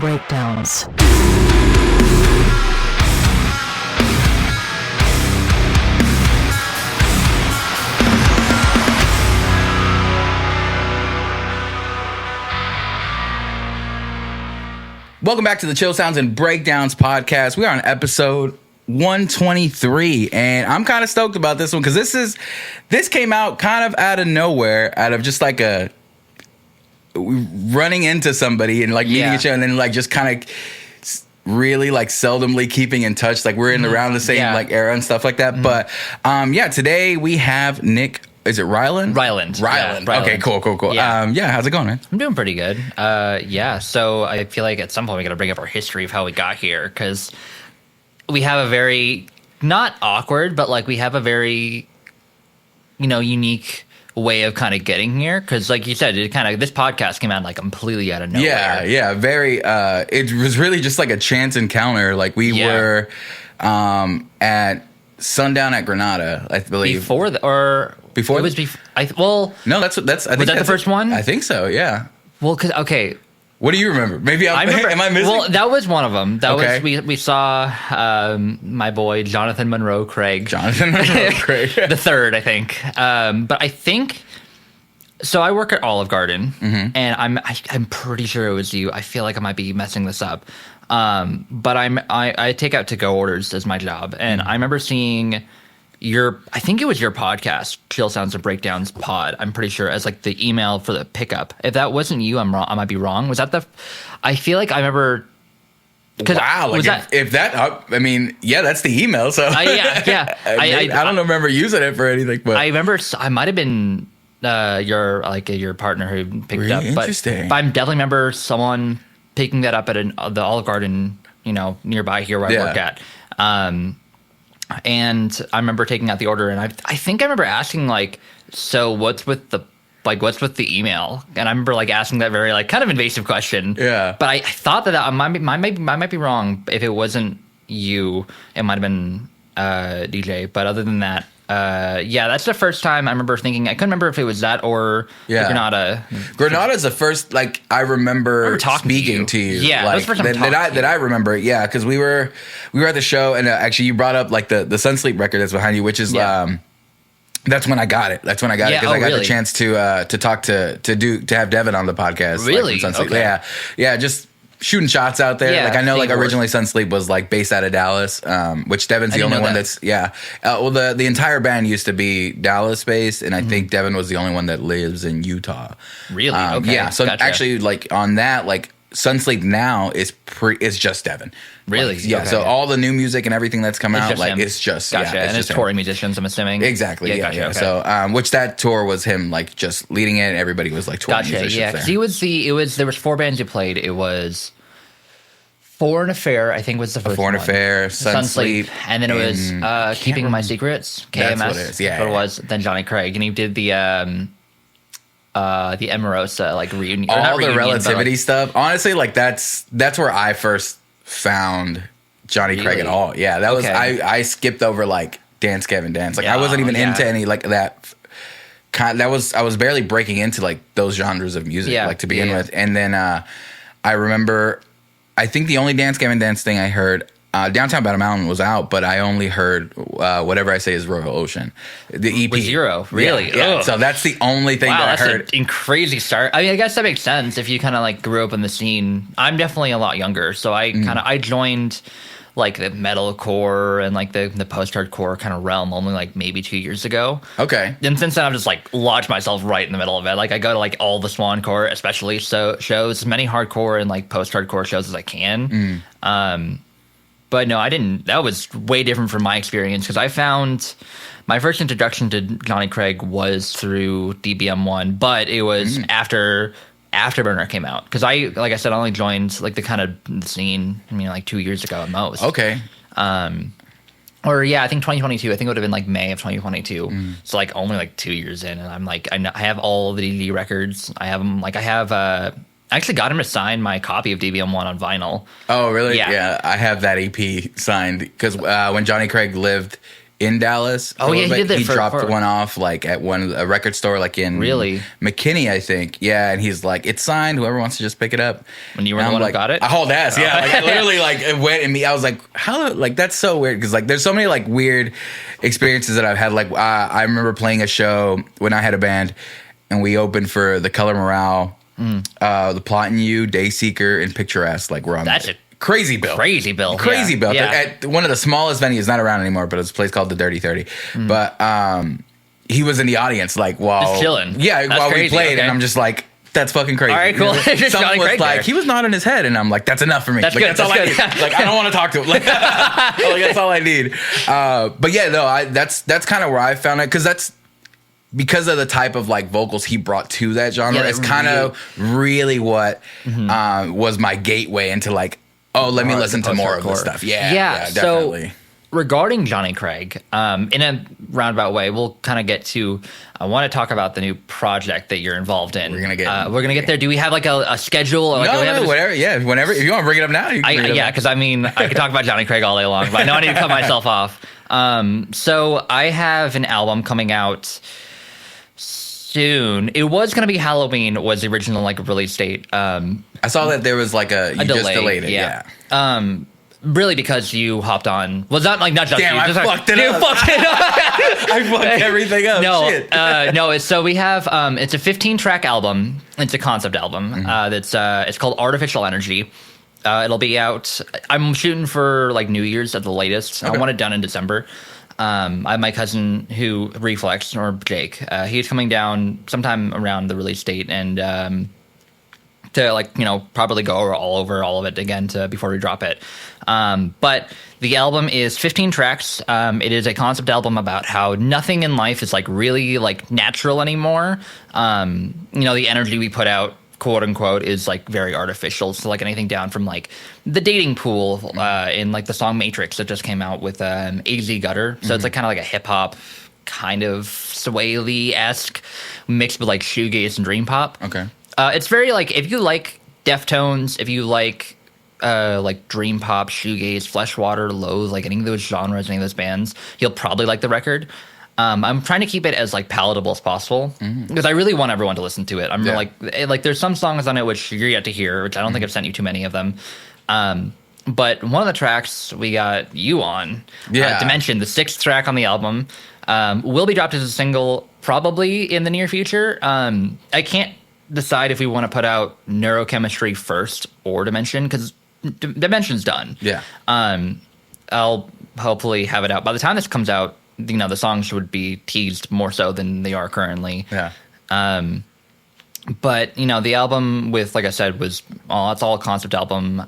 and Breakdowns. Welcome back to the Chill Sounds and Breakdowns podcast. We are on episode 123, and I'm kind of stoked about this one because this came out kind of out of nowhere, out of just like a running into somebody and like meeting each other, and then like just kind of really like seldomly keeping in touch. Like we're in around the same like era and stuff like that. But today we have Nick. Is it Rilund? Ryland. Yeah, Ryland. Okay, cool. Yeah. How's it going, man? I'm doing pretty good. So I feel like at some point we got to bring up our history of how we got here, because we have a very, not awkward, but like we have a very, unique way of kind of getting here. Because like you said, this podcast came out like completely out of nowhere. Yeah, very. It was really just like a chance encounter. Like we were at Sundown at Granada, I believe. Before. It was before. No, that's. I think was that the first one? I think so. Yeah. Well, okay. What do you remember? Maybe I remember. Am I missing? Well, that was one of them. That was we saw my boy Jonathan Monroe Craig. The third, I think. But I think. So I work at Olive Garden, and I'm pretty sure it was you. I feel like I might be messing this up. But I take out to-go orders as my job, and I remember seeing I think it was your podcast, Chill Sounds and Breakdowns pod, I'm pretty sure, as like the email for the pickup. If that wasn't you, I'm wrong. I might be wrong. Was that I feel like I remember. Wow, like if that, I mean, yeah, that's the email. So yeah. I don't remember using it for anything, but I remember I might have been your partner who picked it up. But I definitely remember someone picking that up at the Olive Garden, nearby here where I work at. And I remember taking out the order, and I think I remember asking like, so what's with the email? And I remember like asking that very like kind of invasive question. Yeah. But I thought that I might be wrong. If it wasn't you, it might have been DJ. But other than that, that's the first time I remember thinking. I couldn't remember if it was that or Granada. Granada's the first, like, I remember speaking to you. Yeah, like, that was the first time that I remember. Yeah, because we were at the show, and actually you brought up like the Sun Sleep record that's behind you, which is that's when I got it. That's when I got it, because I got the chance to talk to have Devin on the podcast. Really? Like, Sun Sleep. Okay. Yeah, just shooting shots out there. Yeah, like I know, like originally Sun Sleep was like based out of Dallas, which Devin's the only one that's the entire band used to be Dallas based, and I think Devin was the only one that lives in Utah. Really? Okay. Yeah. So gotcha. actually, like on that, like Sun Sleep now is just Devin. Really? Like, yeah. Okay. So all the new music and everything that's come out, like it's just and it's touring musicians, I'm assuming. Exactly. Yeah. Gotcha, okay. So which that tour was him like just leading it, and everybody was like touring musicians. Yeah, because there was 4 bands you played. It was Foreign Affair, I think was the first Foreign one. Affair, Sun Sleep, and then it was Keeping My Secrets, KMS. That's what it is. Yeah, that's what it was. Then Johnny Craig, and he did the Emarosa like reunion. All the Relativity stuff. Honestly, like that's where I first found Johnny Craig at all. Yeah, that was I skipped over like Dance Gavin Dance. Like I wasn't even into any like that. I was barely breaking into like those genres of music like to begin with, and then I remember. I think the only Dance Gavin Dance thing I heard, Downtown Battle Mountain was out, but I only heard Whatever I Say Is Royal Ocean, the EP. With Zero, really? Yeah. So that's the only thing that I heard. That's a crazy start. I mean, I guess that makes sense if you kind of like grew up in the scene. I'm definitely a lot younger, so I joined like the metalcore and like the post-hardcore kind of realm only like maybe 2 years ago. Okay. And since then I've just like lodged myself right in the middle of it. Like I go to like all the Swancore, especially shows, as many hardcore and like post-hardcore shows as I can. But no, I didn't. That was way different from my experience, because I found my first introduction to Johnny Craig was through DBM1, but it was after Afterburner came out, because like I said, I only joined like the kind of scene, like 2 years ago at most. Okay. I think 2022. I think it would have been like May of 2022. So like only like 2 years in, and I'm like I have all the DD records. I have them. Like I actually got him to sign my copy of DBM1 on vinyl. Oh really? Yeah. I have that EP signed, because when Johnny Craig lived in Dallas. Oh yeah, he did that. He dropped one off like at a record store like in McKinney, I think. Yeah, and he's like, "It's signed. Whoever wants to just pick it up." When you were the one who got it, I hauled ass. Yeah, like, I literally like it went and me. I was like, "How?" Like that's so weird because like there's so many like weird experiences that I've had. Like I remember playing a show when I had a band, and we opened for the Color Morale, the Plot and You, Dayseeker, and Picturesque. Like we're on that. Crazy bill. Yeah. At one of the smallest venues, not around anymore, but it's a place called the Dirty 30. But he was in the audience, like, while just chilling. Yeah, that's while crazy. We played, and I'm just like, that's fucking crazy. All right, cool. Someone was like, he was nodding his head, and I'm like, that's enough for me. That's like, good. That's all I need. Like, I don't want to talk to him. Like, that's all I need. But yeah, no, that's kind of where I found it, because of the type of like vocals he brought to that genre. It's kind of really what was my gateway into like, let me listen to more of this stuff. Yeah, definitely. So regarding Johnny Craig, in a roundabout way, we'll kind of get to. I want to talk about the new project that you're involved in. We're gonna get there. Do we have like a schedule? Or like, no, whatever. Yeah, whenever. If you want to bring it up now, you can. Because I mean, I could talk about Johnny Craig all day long, but I know I need to cut myself off. So I have an album coming out soon. It was going to be Halloween, was the original like release date. I saw that there was like a delay. Just delayed it. Yeah. Really, because you hopped on. Well, not just damn, you. I fucked it up. I fucked everything up. No. So we have. It's a 15-track album. It's a concept album. It's called Artificial Energy. It'll be out. I'm shooting for like New Year's at the latest. Okay. I want it done in December. I have my cousin who Reflex or Jake. He's coming down sometime around the release date and to like probably go over all of it again before we drop it. But the album is 15 tracks. It is a concept album about how nothing in life is like really like natural anymore. The energy we put out, quote unquote, is like very artificial. So like anything down from like the dating pool in like the song Matrix that just came out with AZ Gutter. So it's like kind of like a hip hop kind of sway-esque mixed with like shoegaze and dream pop. Okay. It's very like, if you like Deftones, if you like dream pop, shoegaze, Fleshwater, Loathe, like any of those genres, any of those bands, you'll probably like the record. I'm trying to keep it as like palatable as possible because I really want everyone to listen to it. I'm like there's some songs on it which you're yet to hear, which I don't think I've sent you too many of them. But one of the tracks we got you on, Dimension, the 6th track on the album, will be dropped as a single probably in the near future. I can't decide if we want to put out Neurochemistry first or Dimension because Dimension's done. Yeah. I'll hopefully have it out by the time this comes out. The songs would be teased more so than they are currently. Yeah. But the album with, like I said, it's all a concept album.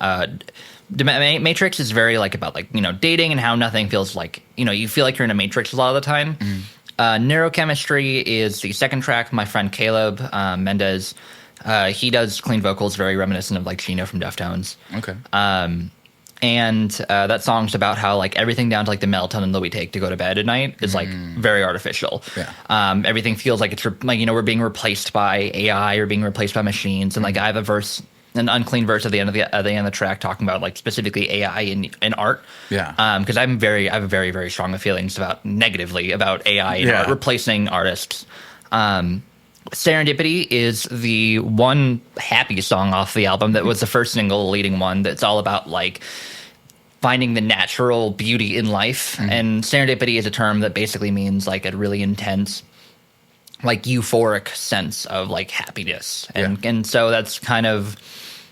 Matrix is very like about like dating and how nothing feels like you feel like you're in a matrix a lot of the time. Neurochemistry is the 2nd track. My friend Caleb Mendez, he does clean vocals, very reminiscent of like Chino from Deftones. Okay. And that song's about how like everything down to like the melatonin that we take to go to bed at night is like very artificial. Yeah. Everything feels like it's like we're being replaced by AI or being replaced by machines. And like I have an unclean verse at the end of the track talking about like specifically AI in art. Yeah. Because I have very, very strong feelings negatively about AI in art replacing artists. Serendipity is the one happy song off the album that was the first single, leading one, that's all about like finding the natural beauty in life. And serendipity is a term that basically means like a really intense, like euphoric sense of like happiness. And so that's kind of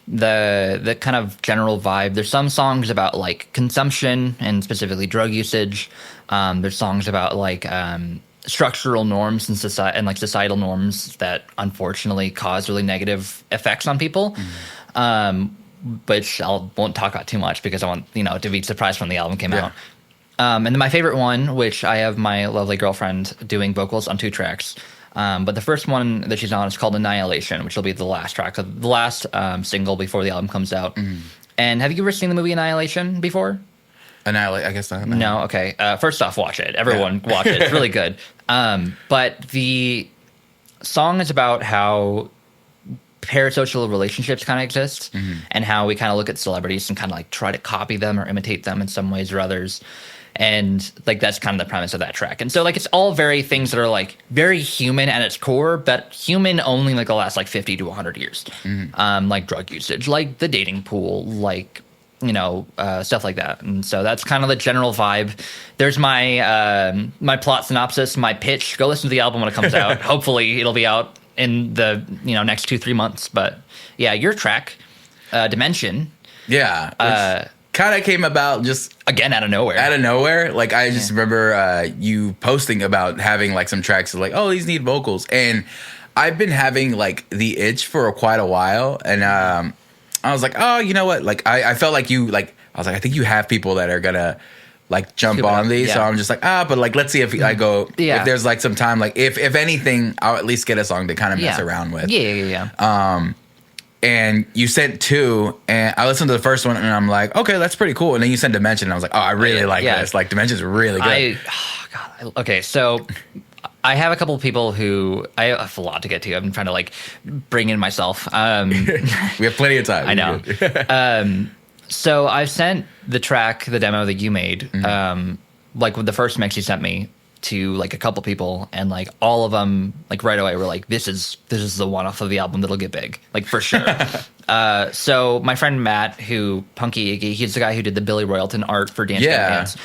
the kind of general vibe. There's some songs about like consumption and specifically drug usage. There's songs about like structural norms and societal norms that unfortunately cause really negative effects on people. Which I won't talk about too much because I want to be surprised when the album came out. And then my favorite one, which I have my lovely girlfriend doing vocals on 2 tracks. But the first one that she's on is called Annihilation, which will be the last track, the last single before the album comes out. And have you ever seen the movie Annihilation before? Annihilate, I guess not. No, okay. First off, watch it. Everyone watch it. It's really good. But the song is about how parasocial relationships kind of exist, and how we kind of look at celebrities and kind of like try to copy them or imitate them in some ways or others. And like that's kind of the premise of that track. And so like it's all very things that are like very human at its core, but human only like the last like 50 to 100 years. Like drug usage, like the dating pool, like stuff like that. And so that's kind of the general vibe. There's my my plot synopsis, my pitch. Go listen to the album when it comes out. Hopefully it'll be out in the next 2-3 months. But yeah, your track, Dimension. Yeah. Kind of came about just again out of nowhere. Like I just remember you posting about having like some tracks like, oh, these need vocals, and I've been having like the itch for quite a while, and I was like, oh, you know what? Like I felt like you like I was like, I think you have people that are gonna like jump on these, so I'm just like, but like let's see if I go if there's like some time, like if anything, I'll at least get a song to kind of mess around with. And you sent 2, and I listened to the first one, and I'm like, okay, that's pretty cool. And then you sent Dimension, and I was like, oh, I really like this. Like, Dimension's really good. Okay, so I have a couple of people who I have a lot to get to. I'm trying to like bring in myself. We have plenty of time. I know. So I've sent the track, the demo that you made, like with the first mix you sent me, to like a couple people, and like all of them like right away were like, this is the one off of the album that'll get big, like for sure. So my friend Matt, who Punky Iggy, he's the guy who did the Billy Royalton art for Dance Dance.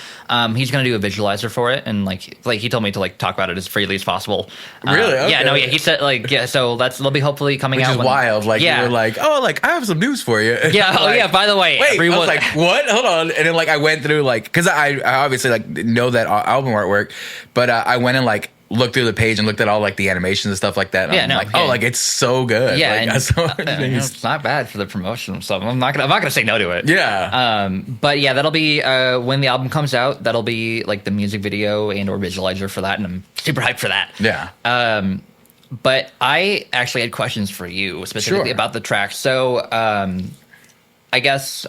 He's gonna do a visualizer for it, and like he told me to like talk about it as freely as possible. Really? Okay. He said so they'll be hopefully coming out. Which is wild. Like you were like, oh, like I have some news for you. Yeah. Like, by the way, wait, I was like, what? Hold on. And then like I went through like because I obviously like know that album artwork, but I went and like looked through the page and looked at all like the animations and stuff like that. And like it's so good. Yeah, like, it's not bad for the promotion. So I'm not gonna say no to it. Yeah. But yeah, that'll be when the album comes out. That'll be like the music video and or visualizer for that, and I'm super hyped for that. Yeah. But I actually had questions for you specifically about the track. So I guess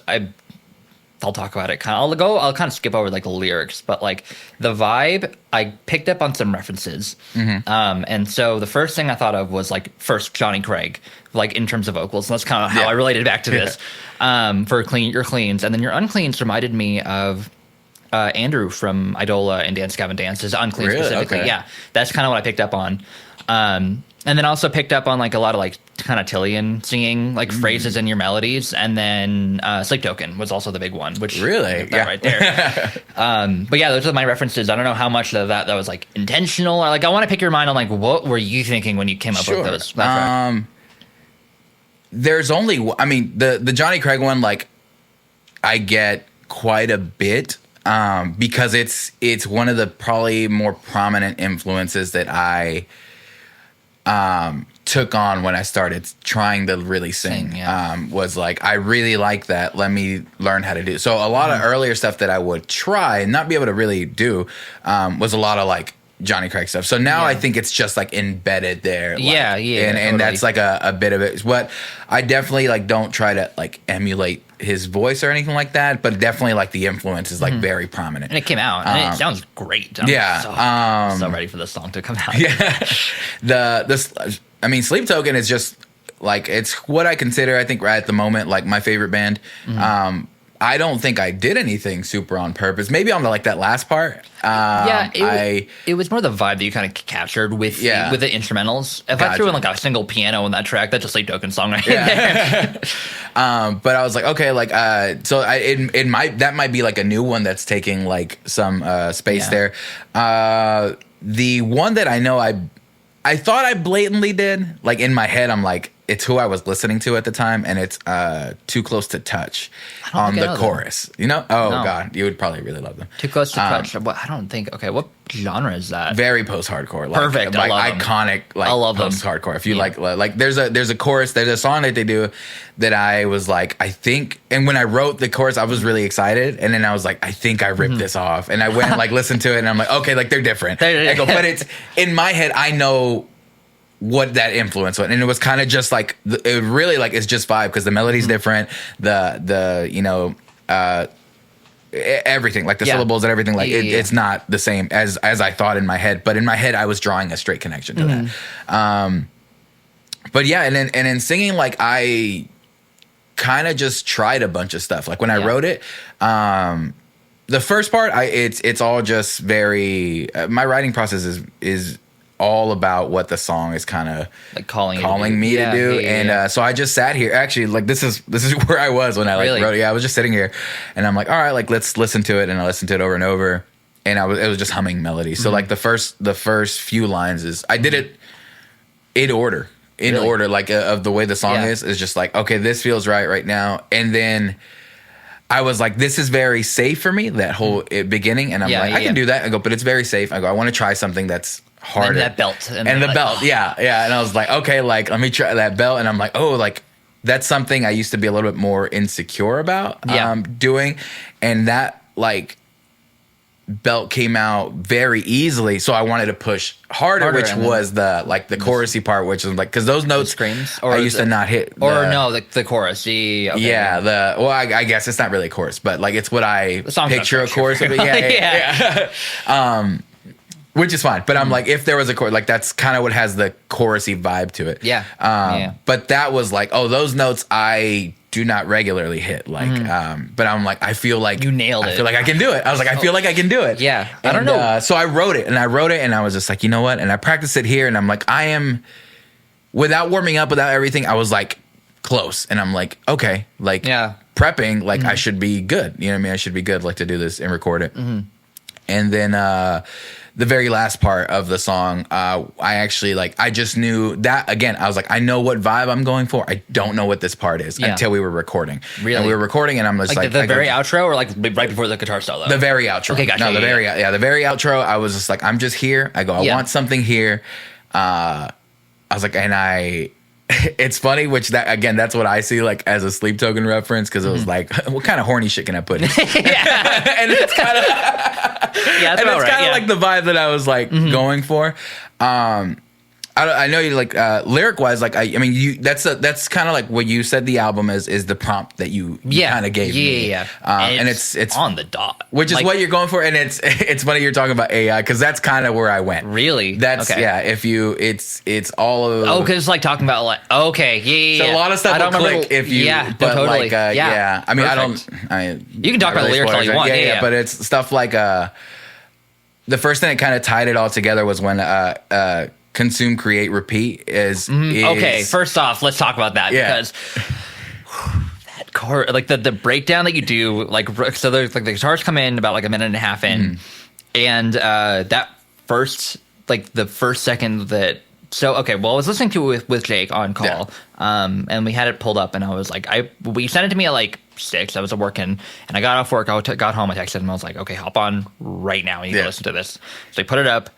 I'll talk about it. I'll kind of skip over like the lyrics, but like the vibe, I picked up on some references. And so the first thing I thought of was like first Johnny Craig, like in terms of vocals. And that's kind of how I related back to this for your cleans. And then your uncleans reminded me of Andrew from Idola and Dance Gavin Dance, his unclean specifically. Okay. Yeah, that's kind of what I picked up on. And then also picked up on like a lot of like kind of Tillian singing like phrases in your melodies, and then Sleep Token was also the big one, which right there. But yeah, those are my references. I don't know how much of that was like intentional. Like I want to pick your mind on like what were you thinking when you came up with those? There's only the Johnny Craig one, like I get quite a bit because it's one of the probably more prominent influences that I took on when I started trying to really sing. Was like, I really like that. Let me learn how to do. So a lot of earlier stuff that I would try and not be able to really do was a lot of like Johnny Craig stuff. So now I think it's just like embedded there. Like, and totally. That's like a bit of it. But I definitely like don't try to like emulate his voice or anything like that, but definitely like the influence is like very prominent. And it came out and it sounds great. I'm so ready for this song to come out. Sleep Token is just like, it's what I consider, I think right at the moment, like my favorite band. I don't think I did anything super on purpose. Maybe on like that last part. It was more the vibe that you kind of captured with the instrumentals. If I threw in like a single piano in that track, that's a Sleep Token song right there. But I was like, okay, like that might be like a new one that's taking like some space there. The one that I know I thought I blatantly did, like in my head, I'm like, it's who I was listening to at the time, and it's Too Close to Touch on the chorus. You know? Oh, no. God. You would probably really love them. Too Close to Touch. I don't think... Okay, what genre is that? Very post-hardcore. Like, perfect. Like I love iconic, like, I love post-hardcore. If you like there's a chorus, there's a song that they do that I was like, I think... And when I wrote the chorus, I was really excited, and then I was like, I think I ripped this off. And I went and like listened to it, and I'm like, okay, like they're different. But it's... In my head, I know what that influence was, and it was kind of just like it really like it's just vibe because the melody's different, the everything, like the syllables and everything, like it's not the same as I thought in my head, but in my head I was drawing a straight connection to that. But yeah, and then singing, like I kind of just tried a bunch of stuff. Like when I wrote it, the first part, it's all just very. My writing process is all about what the song is kind of like calling me to do. And so I just sat here. Actually, like this is where I was when I like wrote it. Yeah, I was just sitting here, and I'm like, all right, like let's listen to it, and I listened to it over and over, and it was just humming melody. So like the first few lines is I did it in order. Like of the way the song is just like, okay, this feels right now. And then I was like, this is very safe for me, that whole beginning. And I'm like, I can do that. I go, but it's very safe. I go, I want to try something that's harder. And that belt. And the belt. Yeah. And I was like, okay, like, let me try that belt. And I'm like, oh, like, that's something I used to be a little bit more insecure about doing. And that, like, belt came out very easily, so I wanted to push harder which was the chorusy part, which was like, because those notes screams I used to not hit the chorus. I guess it's not really a chorus, but like it's what I picture a chorus would be. Which is fine, but I'm like, if there was a chorus, like that's kind of what has the chorusy vibe to it. But that was like, oh, those notes I do not regularly hit, like, but I'm like, I feel like you nailed it. I feel like I can do it. I was like, I feel like I can do it. Yeah, and, I don't know. So I wrote it, and I was just like, you know what? And I practiced it here, and I'm like, I am, without warming up, without everything, I was like close, and I'm like, okay, like prepping, like I should be good. You know what I mean? I should be good, like to do this and record it. And then the very last part of the song, I actually I just knew that, again, I was like, I know what vibe I'm going for. I don't know what this part is until we were recording. Really? And we were recording, and I'm just like the very outro, or like right before the guitar solo? The very outro. Okay, gotcha. No, the very outro. I was just like, I'm just here. I go, I want something here. I was like, and it's funny, which that's what I see like as a Sleep Token reference, because it was like, what kind of horny shit can I put in? And it's kind of like the vibe that I was like going for. I know you like lyric wise, like I mean you that's kind of like what you said the album is the prompt that you kind of gave me. And it's on the dot, which is what you're going for. And it's funny you're talking about AI, because that's kind of where I went. Really? That's if you it's all of because it's like talking about like so a lot of stuff will click if you but totally. I mean you can talk about the lyrics all you want. But it's stuff like the first thing that kind of tied it all together was when consume, create, repeat is okay. First off, let's talk about that because that chord, like the breakdown that you do, like so there's like the guitars come in about like a minute and a half in, and that first the first second that. So okay, well I was listening to it with Jake on call, and we had it pulled up, and I was like, we sent it to me at like 6. I was working, and I got off work. I got home. I texted him. I was like, okay, hop on right now. You can listen to this. So I put it up.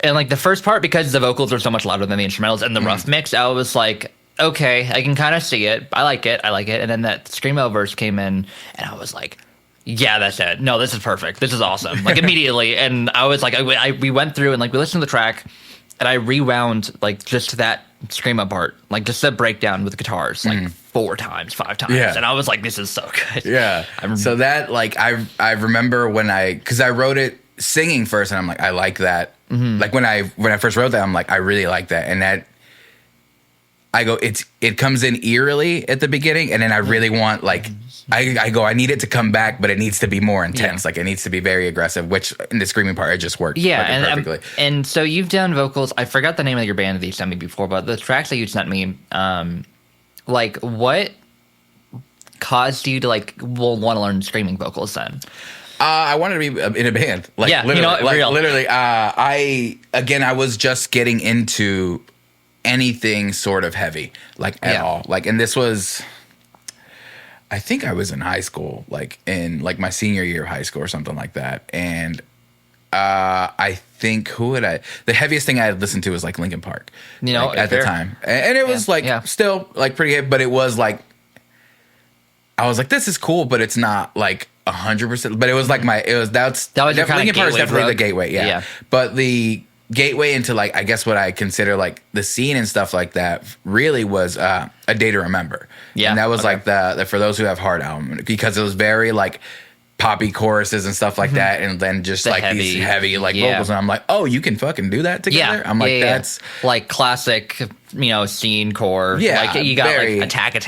And like the first part, because the vocals are so much louder than the instrumentals and the rough mix, I was like, okay, I can kind of see it. I like it. And then that screamo verse came in, and I was like, yeah, that's it. No, this is perfect. This is awesome. Like immediately. And I was like, we went through and like we listened to the track, and I rewound like just that screamo part, like just the breakdown with the guitars, like 4 times, 5 times. And I was like, this is so good. So that like I remember when because I wrote it singing first, and I'm like, I like that. Like when I first wrote that, I'm like, I really like that. And that I go, it comes in eerily at the beginning, and then I really want like I go, I need it to come back, but it needs to be more intense. Like it needs to be very aggressive, which in the screaming part it just worked. Perfectly. And so you've done vocals. I forgot the name of your band that you sent me before, but the tracks that you sent me, like what caused you to like want to learn screaming vocals then? I wanted to be in a band. Like, literally. I was just getting into anything sort of heavy, like at all. Like, and this was, I think I was in high school, like in like my senior year of high school or something like that. And I think the heaviest thing I had listened to was like Linkin Park, at the time. And it was still like pretty heavy, but it was like, I was like, this is cool, but it's not like 100%. But it was like Linkin Park is definitely the gateway. But the gateway into like, I guess what I consider like the scene and stuff like that really was A Day to Remember. And that was like the For Those Who Have Heart album, because it was very like poppy choruses and stuff like that, and then just like these heavy like vocals, and I'm like, oh, you can fucking do that together. I'm like, that's like classic scene core. Yeah, like you got like attack and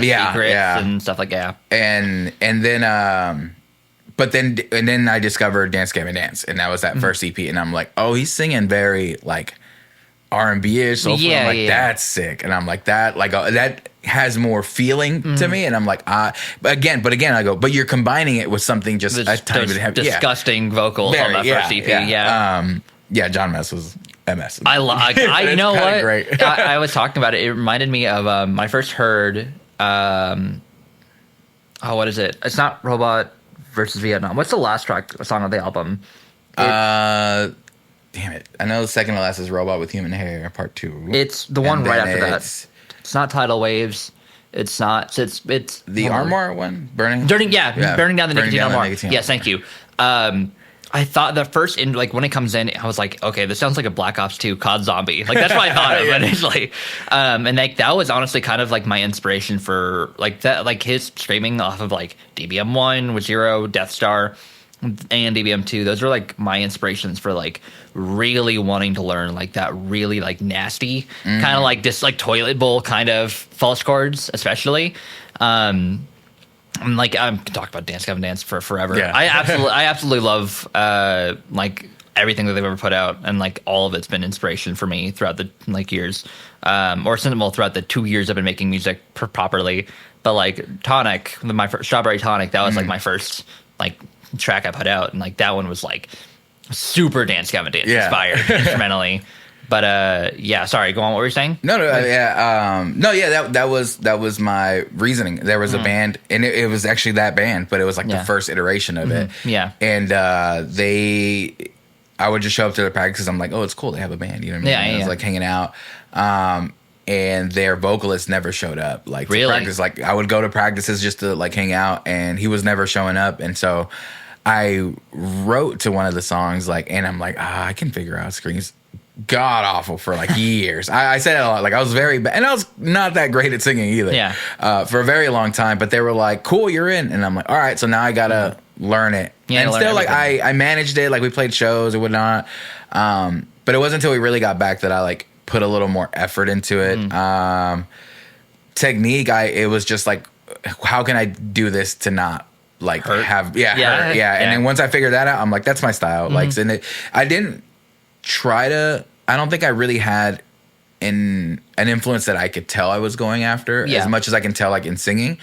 secrets and stuff like that. And then but then I discovered Dance Gavin Dance, and that was that first EP, and I'm like, oh, he's singing very like R&B-ish. So I'm like, that's sick, and I'm like that has more feeling to me, and I'm like, but again, I go, but you're combining it with something just a tiny bit heavy, disgusting vocals on the first EP. John Mess was MS. I know what? Great. I was talking about it. It reminded me of when I first heard. What is it? It's not Robot versus Vietnam. What's the last song of the album? Damn it! I know the second to last is Robot with Human Hair Part 2. It's the one right after that. It's not Tidal Waves. It's not. It's the Armour one. Burning Burning down the Nicotine Armour. Yes, thank you. I thought the first when it comes in, I was like, okay, this sounds like a Black Ops 2 COD zombie. Like that's what I thought of initially. And that was honestly kind of like my inspiration for like that, like his screaming off of like DBM1 with Zero, Death Star, and DBM2. Those are like my inspirations for like really wanting to learn like that really like nasty kind of like this like toilet bowl kind of false chords, especially. I'm talking about Dance Gavin Dance for forever. Yeah. I absolutely love like everything that they've ever put out, and like all of it's been inspiration for me throughout the like years, throughout the 2 years I've been making music properly. But like Tonic, my first Strawberry Tonic, that was like my first like track I put out, and like that one was like super Dance Gavin Dance inspired instrumentally. But sorry, go on. What were you saying? That was my reasoning. There was a band, and it was actually that band, but it was like the first iteration of it. Yeah, and I would just show up to the practices. I'm like, oh, it's cool. They have a band. You know what I mean? And I was like hanging out. And their vocalist never showed up. Like to practice. Like I would go to practices just to like hang out, and he was never showing up. And so I wrote to one of the songs and I'm like, I can figure out screams. God awful for like years. I said it a lot. Like I was very bad, and I was not that great at singing either. Yeah. For a very long time, but they were like, "Cool, you're in," and I'm like, "All right." So now I gotta learn it. Yeah, and still, like I managed it. Like we played shows and whatnot. But it wasn't until we really got back that I like put a little more effort into it. Technique, it was just like, how can I do this to not like hurt. Hurt. And then once I figured that out, I'm like, that's my style. Like, and I didn't try to. I don't think I really had an influence that I could tell I was going after as much as I can tell like in singing.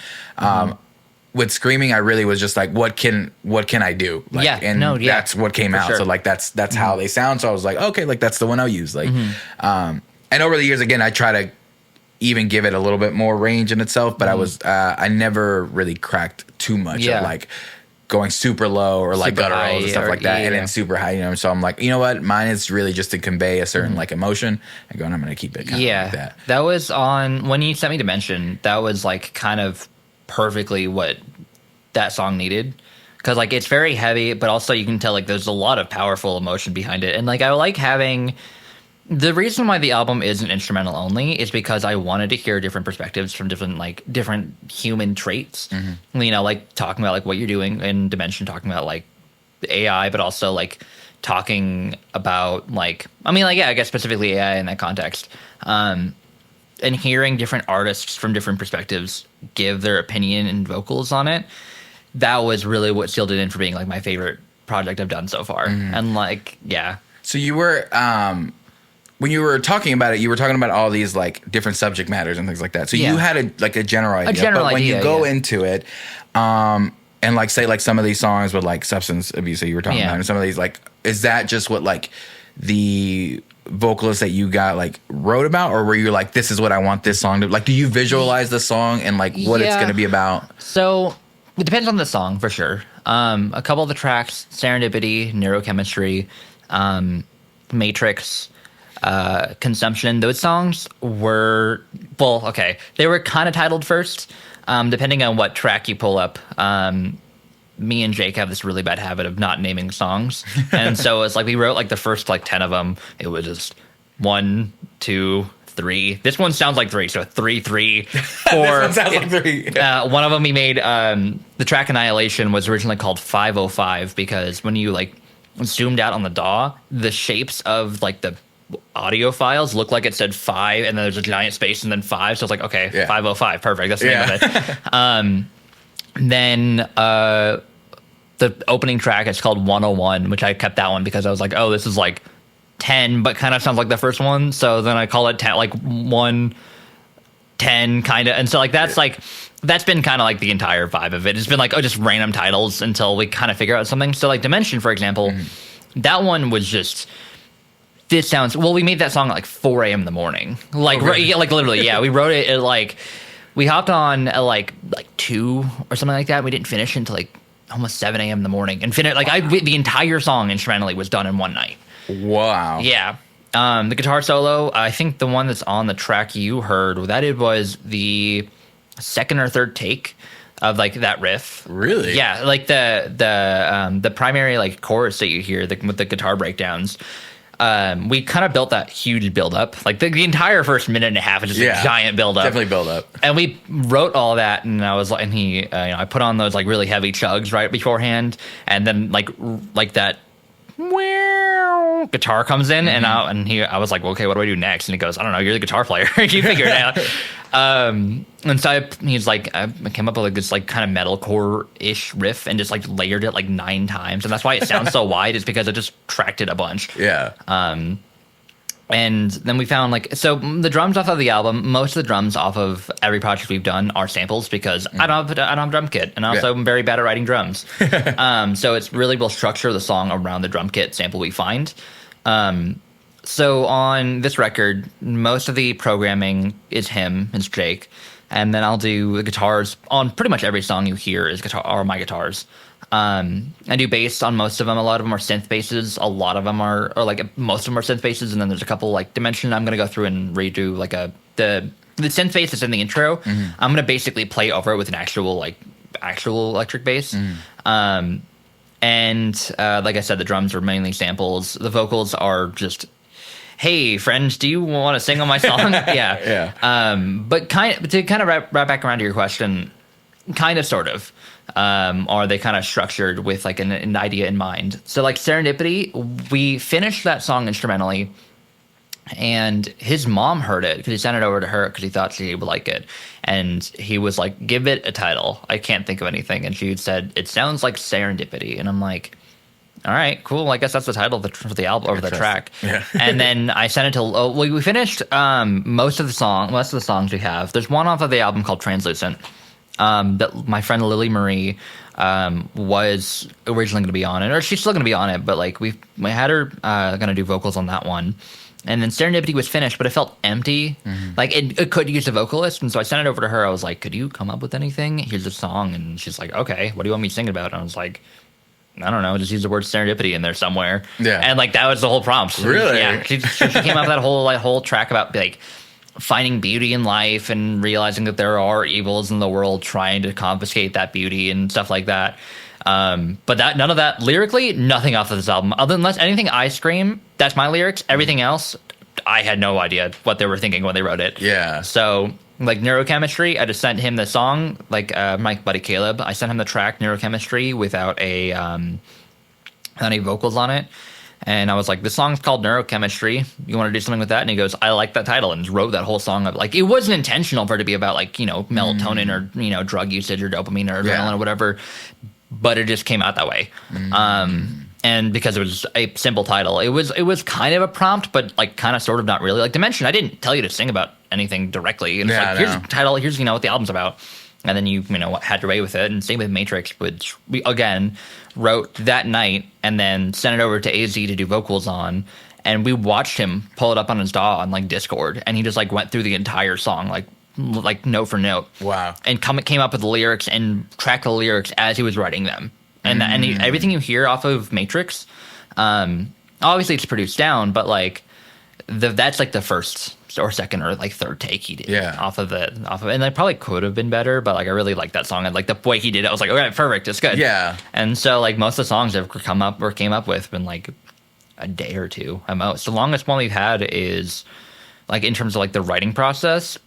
With screaming, I really was just like, what can I do? Like, that's what came out. Sure. So like that's how they sound. So I was like, okay, like that's the one I'll use. Like, and over the years, again, I try to even give it a little bit more range in itself, but I never really cracked too much at like going super low or like gutturals and stuff like that, and then super high, you know. So I'm like, you know what? Mine is really just to convey a certain like emotion. I go, and I'm going to keep it kind of like that. That was on when you sent me Dimension. That was like kind of perfectly what that song needed, because like it's very heavy, but also you can tell like there's a lot of powerful emotion behind it, and like I like having. The reason why the album isn't instrumental only is because I wanted to hear different perspectives from different human traits. You know, like talking about like what you're doing in Dimension, talking about like AI, but also like talking about like, I mean, like, yeah, I guess specifically AI in that context. And hearing different artists from different perspectives give their opinion and vocals on it, that was really what sealed it in for being like my favorite project I've done so far. And like, yeah. So you were, when you were talking about it, you were talking about all these like different subject matters and things like that. So you had a general idea. But when you go into it, and like say like some of these songs with like substance abuse that you were talking about, and some of these like, is that just what like the vocalist that you got like wrote about, or were you like, this is what I want this song to like? Do you visualize the song and like what it's going to be about? So it depends on the song for sure. A couple of the tracks, Serendipity, Neurochemistry, Matrix, Consumption, those songs were they were kind of titled first, depending on what track you pull up. Me and Jake have this really bad habit of not naming songs, and so it's like we wrote like the first like 10 of them. It was just 1, 2, 3. This one sounds like 3, so 3, 3, 4. This one sounds like 3. One of them we made. The track Annihilation was originally called 505 because when you like zoomed out on the DAW, the shapes of like the audio files looked like it said 5 and then there's a giant space and then 5. So it's like, okay, 505, perfect. That's the name of it. Then the opening track is called 101, which I kept that one because I was like, oh, this is like 10, but kind of sounds like the first one. So then I call it 10, like 110 kind of. And so like that's been kind of like the entire vibe of it. It's been like, oh, just random titles until we kind of figure out something. So like Dimension, for example, that one was just, this sounds, well, we made that song at like 4 a.m. in the morning. Like, like literally, yeah. We wrote it at like, we hopped on at like 2 or something like that. We didn't finish until like almost 7 a.m. in the morning. And finished, like the entire song instrumentally was done in one night. Wow. Yeah. The guitar solo, I think the one that's on the track you heard, that it was the second or third take of like that riff. Really? Yeah, like the primary like chorus that you hear with the guitar breakdowns. We kind of built that huge build up. Like the entire first minute and a half is just a giant build up. Definitely build up. And we wrote all that, and I was like, and he, I put on those like really heavy chugs right beforehand, and then like that guitar comes in, and I was like, well, okay, what do I do next? And he goes, I don't know, you're the guitar player, you figure it out. And so he's like, I came up with like this like kind of metalcore-ish riff and just like layered it like 9 times, and that's why it sounds so wide, is because I just tracked it a bunch. Yeah. And then we found like, so the drums off of the album, most of the drums off of every project we've done are samples, because I don't have a drum kit, and also I'm very bad at writing drums. So it's really, we'll structure the song around the drum kit sample we find. So on this record, most of the programming is him, it's Jake, and then I'll do the guitars on pretty much every song you hear are my guitars. I do bass on most of them. A lot of them are synth basses. A lot of them are like most of them are synth basses, and then there's a couple like Dimension. I'm gonna go through and redo like the synth bass that's in the intro. I'm gonna basically play over it with an actual electric bass. And like I said, the drums are mainly samples. The vocals are just, hey friends, do you want to sing on my song? Yeah. But to kind of wrap back around to your question, kind of, sort of. Are they kind of structured with like an idea in mind? So like Serendipity, we finished that song instrumentally, and his mom heard it because he sent it over to her because he thought she would like it, and he was like, give it a title. I can't think of anything. And she said, it sounds like Serendipity. And I'm like, all right, cool. I guess that's the title of the album, or the track. Yeah. And then I sent it to, we finished most of the songs we have. There's one off of the album called Translucent. That my friend Lily Marie was originally going to be on it, or she's still going to be on it, but like we had her going to do vocals on that one. And then Serendipity was finished, but it felt empty. Like it could use a vocalist, and so I sent it over to her. I was like, could you come up with anything? Here's a song. And she's like, okay, what do you want me to sing about? And I was like, I don't know, just use the word serendipity in there somewhere. Yeah. And like that was the whole prompt. Really? Yeah. She came up with that whole track about like finding beauty in life and realizing that there are evils in the world trying to confiscate that beauty and stuff like that. But none of that lyrically, nothing off of this album. Other than anything I scream, that's my lyrics. Everything else, I had no idea what they were thinking when they wrote it. Yeah. So like Neurochemistry, I just sent him the song, like my buddy Caleb, I sent him the track Neurochemistry without any vocals on it. And I was like, this song's called Neurochemistry. You want to do something with that? And he goes, I like that title, and just wrote that whole song up. Like, it wasn't intentional for it to be about like, melatonin or, drug usage or dopamine or adrenaline or whatever, but it just came out that way. And because it was a simple title, it was kind of a prompt, but like kind of sort of not really. Like Dimension, I didn't tell you to sing about anything directly. And it's like, here's the title, here's what the album's about. And then you had your way with it. And same with Matrix, which we again wrote that night and then sent it over to AZ to do vocals on. And we watched him pull it up on his DAW on like Discord, and he just like went through the entire song like note for note. Wow. And came up with the lyrics and tracked the lyrics as he was writing them. And everything you hear off of Matrix, obviously it's produced down, but like that's like the first or second or like third take he did off of it, and I probably could have been better, but like I really liked that song, and like the way he did it, I was like, okay, perfect, it's good. Yeah. And so like most of the songs I've came up with been like a day or two at most. The longest one we've had is like in terms of like the writing process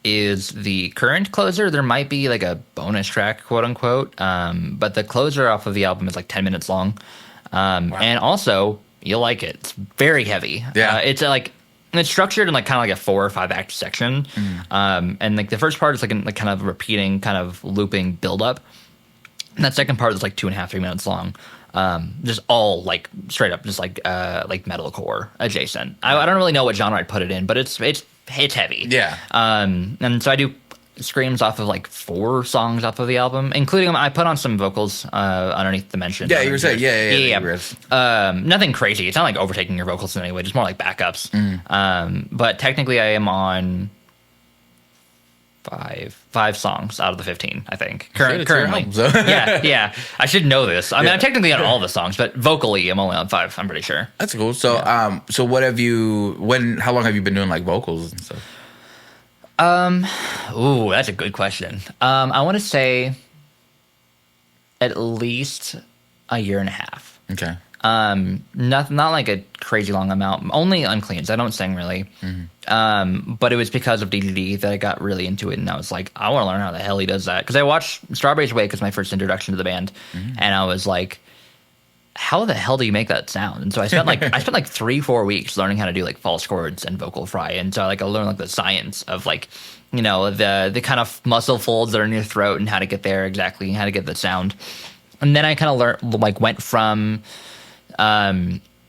is the current closer. There might be like a bonus track, quote unquote, but the closer off of the album is like 10 minutes long. Wow. And also you'll like it. It's very heavy. Yeah. It's structured in like kind of like a 4 or 5 act section. And like the first part is like kind of repeating, kind of looping build up. And that second part is like 2.5, 3 minutes long. Just all like straight up, just like metalcore adjacent. I don't really know what genre I'd put it in, but it's heavy. Yeah. And so I do screams off of like 4 songs off of the album, including I put on some vocals underneath the mention. Yeah, you were saying, yeah. Nothing crazy. It's not like overtaking your vocals in any way, just more like backups. But technically, I am on 5 songs out of the 15, I think. Currently. Yeah. I should know this. I mean, I'm technically on all the songs, but vocally, I'm only on 5, I'm pretty sure. That's cool. So, so what have you, how long have you been doing like vocals and stuff? Ooh, that's a good question. I want to say at least a year and a half. Okay. Not like a crazy long amount. Only uncleans. I don't sing really. But it was because of DDD that I got really into it, and I was like, I want to learn how the hell he does that, because I watched Strawberries Awake as my first introduction to the band, and I was like, how the hell do you make that sound? And so I spent like 3-4 weeks learning how to do like false chords and vocal fry, and so I learned like the science of like, you know, the kind of muscle folds that are in your throat and how to get there exactly, how to get the sound. And then I kind of learned, like, went from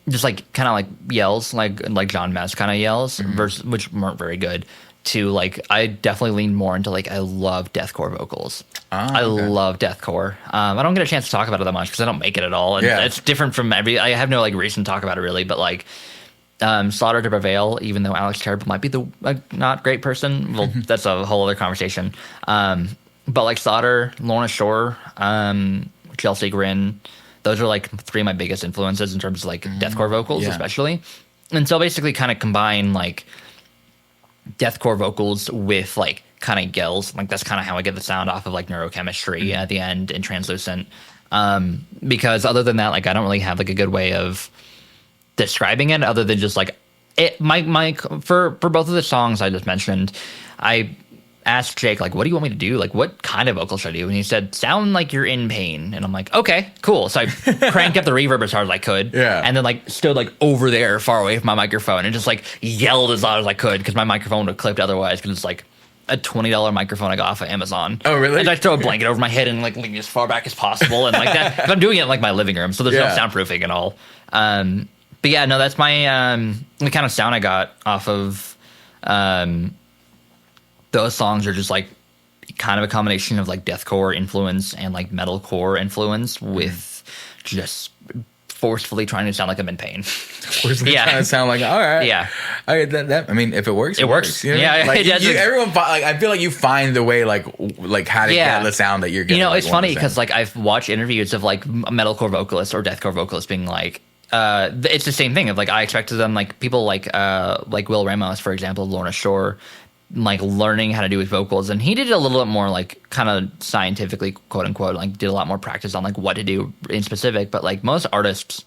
just like kind of like yells, like John Mass kind of yells, which weren't very good, to like I definitely leaned more into like I love deathcore vocals. I love deathcore. I don't get a chance to talk about it that much because I don't make it at all. And it's different from I have no like reason to talk about it really, but like Slaughter to Prevail, even though Alex Terrible might be the not great person, well, that's a whole other conversation. But like Slaughter, Lorna Shore, Chelsea Grin, those are like 3 of my biggest influences in terms of like deathcore vocals, especially. And so basically kind of combine like deathcore vocals with like kind of yells. Like that's kind of how I get the sound off of like Neurochemistry at the end and Translucent. Because other than that, like I don't really have like a good way of describing it other than just like it. For both of the songs I just mentioned, I asked Jake, like, what do you want me to do? Like, what kind of vocal should I do? And he said, sound like you're in pain. And I'm like, okay, cool. So I cranked up the reverb as hard as I could. And then like stood like over there far away from my microphone and just like yelled as loud as I could because my microphone would have clipped otherwise, because it's like a $20 microphone I got off of Amazon. Oh, really? And I throw a blanket over my head and like lean as far back as possible. And like that, 'cause I'm doing it in like my living room, so there's no soundproofing at all. But yeah, no, that's my the kind of sound I got off of those songs are just like kind of a combination of like deathcore influence and like metalcore influence with just forcefully trying to sound like I'm in pain. Forcefully trying to sound like, all right. Yeah. I mean, if it works, it works. You know? Yeah. Like, everyone, like, I feel like you find the way, like how to get the sound that you're getting. You know, it's funny because like I've watched interviews of like metalcore vocalists or deathcore vocalists being like, it's the same thing of like I expected them, like people like Will Ramos, for example, Lorna Shore, like learning how to do his vocals, and he did it a little bit more like kind of scientifically, quote unquote, like did a lot more practice on like what to do in specific. But like most artists,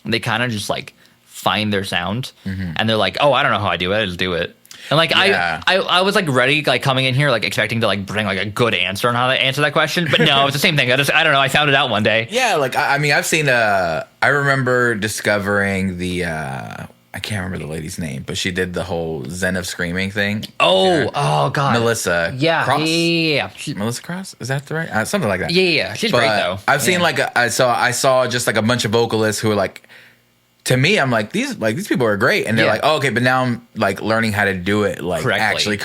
they kind of just like find their sound and they're like, oh, I don't know how I do it, I just do it. And like I was like ready, like coming in here like expecting to like bring like a good answer on how to answer that question, but no, it's the same thing. I don't know, I found it out one day. Yeah, like I mean, I've seen I remember discovering the I can't remember the lady's name, but she did the whole Zen of Screaming thing. Oh God, Melissa. Cross? Yeah. Melissa Cross, is that the right? Something like that. Yeah. She's great though. I've seen like I saw just like a bunch of vocalists who were like, to me, I'm like these people are great, and they're like, oh, okay, but now I'm like learning how to do it like correctly.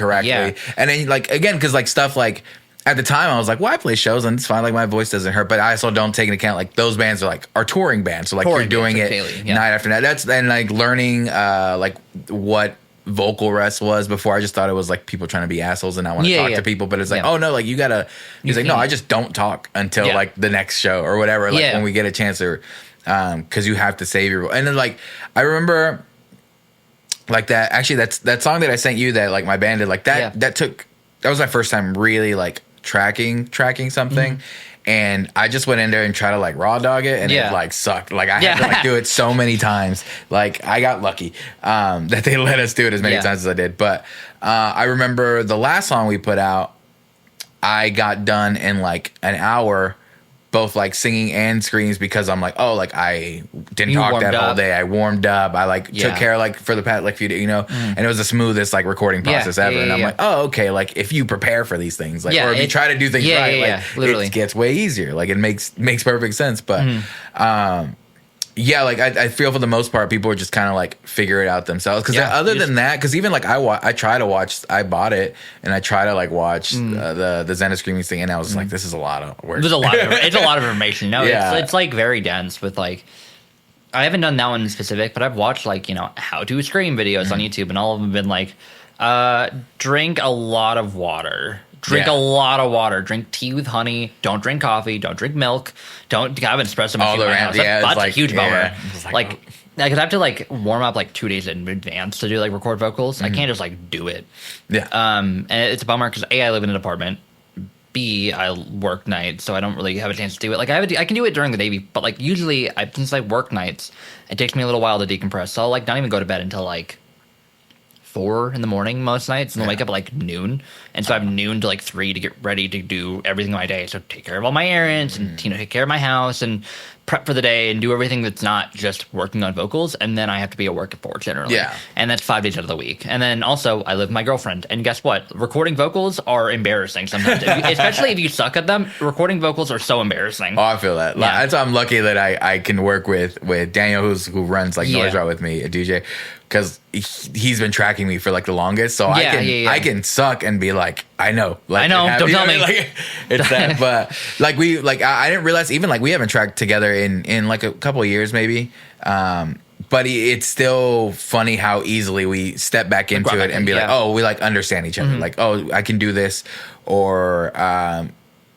And then like again, because like stuff like. At the time, I was like, well, I play shows and it's fine. Like, my voice doesn't hurt. But I also don't take into account, like, those bands are touring bands. So, like, you're doing it night after night. That's, and, like, learning, like, what vocal rest was before. I just thought it was, like, people trying to be assholes and not want to talk to people. But it's like, oh, no, like, you got to, he's like, no, I just don't talk until, like, the next show or whatever. Like, when we get a chance to, because you have to save your, and then, like, I remember, like, that song that I sent you that, like, my band did, like, that was my first time really, like, tracking something, and I just went in there and tried to like raw dog it, and it like sucked. Like I had to like do it so many times. Like I got lucky that they let us do it as many times as I did. But I remember the last song we put out, I got done in like an hour both like singing and screams because I'm like, oh, like I didn't talk that whole day. I warmed up. I like took care like for the past like few days, you know, and it was the smoothest like recording process ever. And I'm like, oh, okay, like if you prepare for these things, like or if you try to do things right, like literally. It gets way easier. Like it makes perfect sense. But yeah, like I feel for the most part, people are just kind of like figure it out themselves. Because other than that, because even like I try to watch, I bought it and I try to like watch the Zen of Screaming thing, and I was like, this is a lot of work. There's a lot of it's a lot of information. No, it's like very dense with like. I haven't done that one in specific, but I've watched like how to scream videos on YouTube, and all of them have been like, drink a lot of water. Drink a lot of water. Drink tea with honey. Don't drink coffee. Don't drink milk. Don't have an espresso machine in my house. That's like, a huge bummer. Like, because I have to like warm up like 2 days in advance to do like record vocals. I can't just like do it. Yeah. And it's a bummer because A, I live in an apartment. B, I work nights, so I don't really have a chance to do it. Like I can do it during the day, but like usually since I work nights, it takes me a little while to decompress. So I'll like not even go to bed until like 4 in the morning most nights, and then wake up at like noon. And so I have noon to like 3 to get ready to do everything in my day. So take care of all my errands and take care of my house and prep for the day and do everything that's not just working on vocals. And then I have to be at work at 4 generally. Yeah. And that's 5 days out of the week. And then also I live with my girlfriend. And guess what? Recording vocals are embarrassing sometimes. Especially if you suck at them, recording vocals are so embarrassing. Oh, I feel that. Yeah. That's why I'm lucky that I can work with Daniel, who runs like Noise Route with me, a DJ. Because he's been tracking me for like the longest, so I can suck and be like, I know, like, don't tell me. Like, it's that, but like I didn't realize even like we haven't tracked together in like a couple of years maybe, but it's still funny how easily we step back into it and be like, oh, we like understand each other, like, oh, I can do this, or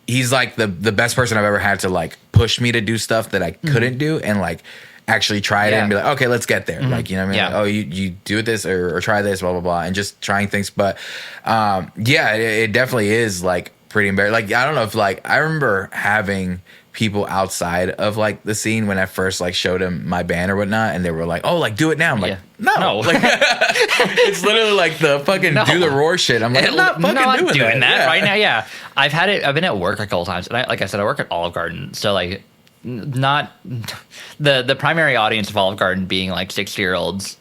he's like the best person I've ever had to like push me to do stuff that I couldn't do and like. Actually try it and be like, okay, let's get there. Like, you know what I mean? Like, oh, you do this or try this, blah, blah, blah. And just trying things. But it definitely is like pretty embarrassing. Like, I don't know if like, I remember having people outside of like the scene when I first like showed them my band or whatnot. And they were like, oh, like do it now. I'm like, no. Like, it's literally like the fucking do the roar shit. I'm like, I'm not fucking doing that right now. Yeah. I've been at work a couple times. And like I said, I work at Olive Garden. So like, not the primary audience of Olive Garden being like 60-year-olds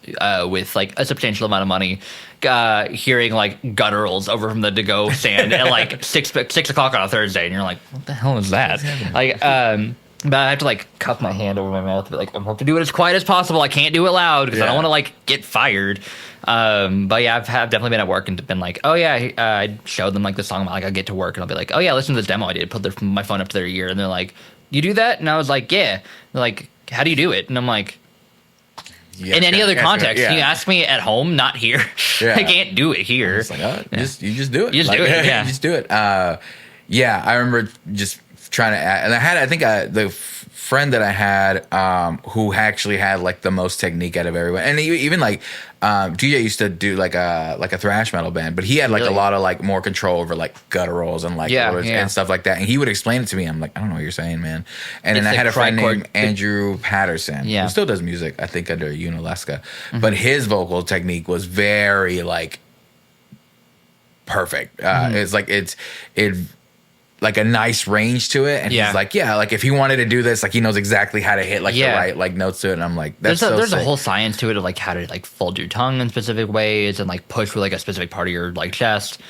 with like a substantial amount of money, hearing like gutturals over from the to-go stand at like 6 o'clock on a Thursday, and you're like, what the hell is that? Like, but I have to like cup my hand over my mouth, but like I have to do it as quiet as possible. I can't do it loud because I don't want to like get fired. But yeah, I've definitely been at work and been like, oh yeah, I showed them like the song. Like I get to work and I'll be like, oh yeah, listen to this demo I did. Put my phone up to their ear, and they're like, you do that? And I was like, yeah. They're like, how do you do it? And I'm like, in any other context, you ask me at home, not here. I can't do it here. It's like, you just do it. You just do it. Yeah, you just do it. I remember just trying to, and I think the friend that I had who actually had like the most technique out of everyone, and even like DJ used to do like a thrash metal band, but he had like a lot of like more control over like gutturals and like words and stuff like that, and he would explain it to me. I'm like, I don't know what you're saying, man. And then I had a friend named Andrew Patterson who still does music, I think under Unalaska, but his vocal technique was very like perfect. It's like it like a nice range to it, and he's like, like if he wanted to do this, like he knows exactly how to hit like the right like notes to it. And I'm like, there's a whole science to it of like how to like fold your tongue in specific ways and like push with like a specific part of your like chest.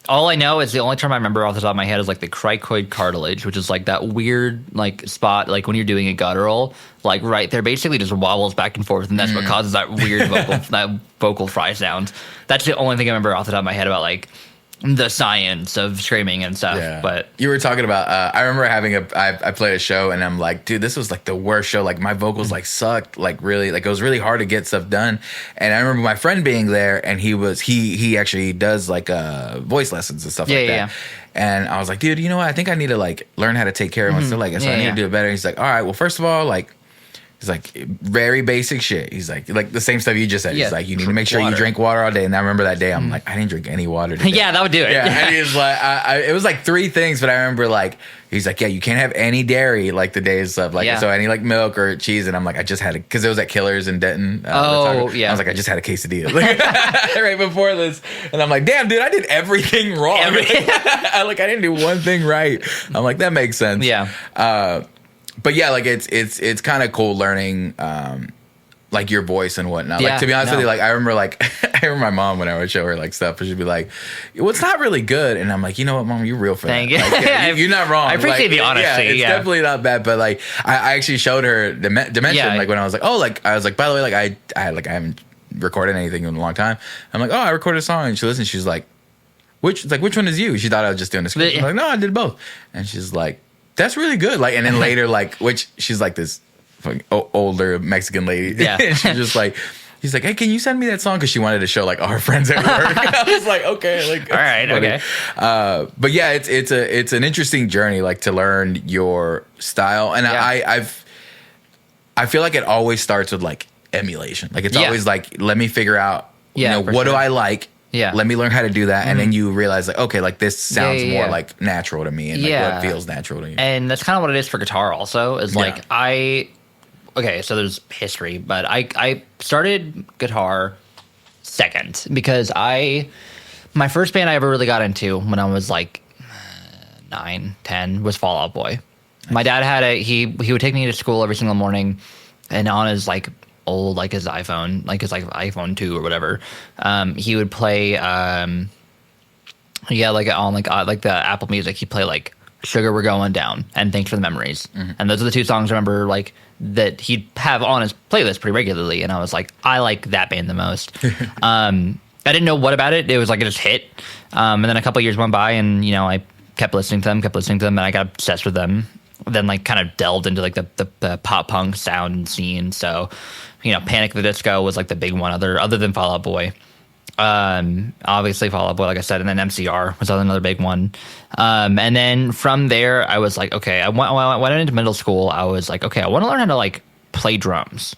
All I know is the only term I remember off the top of my head is like the cricoid cartilage, which is like that weird like spot like when you're doing a guttural, like right there basically just wobbles back and forth, and that's what causes that weird vocal fry sound. That's the only thing I remember off the top of my head about like the science of screaming and stuff. But you were talking about I remember having I played a show and I'm like, dude, this was like the worst show. Like my vocals like sucked, like really, like it was really hard to get stuff done. And I remember my friend being there, and he actually does like voice lessons and stuff like that. And I was like, dude, you know what, I think I need to like learn how to take care of myself, like, so I need to do it better. And he's like, all right, well, first of all, like He's like, very basic shit. He's like the same stuff you just said. Yeah. He's like, you need to make sure you drink water all day. And I remember that day, I'm like, I didn't drink any water today. Yeah, that would do it. Yeah, and he's like, it was like 3 things, but I remember like, he's like, yeah, you can't have any dairy like the days of like, so any like milk or cheese. And I'm like, I just had because it was at Killers in Denton. I was like, I just had a quesadilla right before this. And I'm like, damn, dude, I did everything wrong. I didn't do one thing right. I'm like, that makes sense. Yeah. But yeah, like it's kind of cool learning like your voice and whatnot. Like to be honest with you, like I remember my mom when I would show her like stuff, she'd be like, "Well, it's not really good," and I'm like, you know what, Mom, you're real for Thank that. you. Like, you're not wrong. I appreciate the honesty. Yeah, it's definitely not bad. But like I actually showed her Dimension like when I was like, oh, like I was like, by the way, like I haven't recorded anything in a long time. I'm like, oh, I recorded a song, and she listened. She's like, which one is you? She thought I was just doing the script. I'm like, no, I did both. And she's like, that's really good. Like, and then later, like, which she's like this older Mexican lady. Yeah. And she's just like, he's like, hey, can you send me that song? Because she wanted to show like all her friends at work. I was like, okay, like, all right, funny. Okay. But yeah, it's an interesting journey, like to learn your style. And I feel like it always starts with like emulation. Like it's always like, let me figure out, what do I like? Yeah. Let me learn how to do that. And then you realize like, okay, like this sounds more like natural to me and like what feels natural to you. And that's kind of what it is for guitar also is like so there's history, but I started guitar second because my first band I ever really got into when I was like 9, 10 was Fall Out Boy. Nice. My dad had he would take me to school every single morning and on his like old like his iPhone, like his like iPhone 2 or whatever, he would play like on like the Apple Music, he'd play like Sugar We're Going Down and Thanks for the Memories. Mm-hmm. And those are the 2 songs I remember like that he'd have on his playlist pretty regularly, and I was like, I like that band the most. I didn't know what about it. It was like it just hit. And then a couple of years went by and I kept listening to them, and I got obsessed with them. Then like kind of delved into like the pop punk sound and scene. So, Panic at the Disco was like the big one other than Fall Out Boy. Obviously Fall Out Boy, like I said, and then MCR was another big one. And then from there I was like, okay, when I went into middle school, I was like, okay, I want to learn how to like play drums.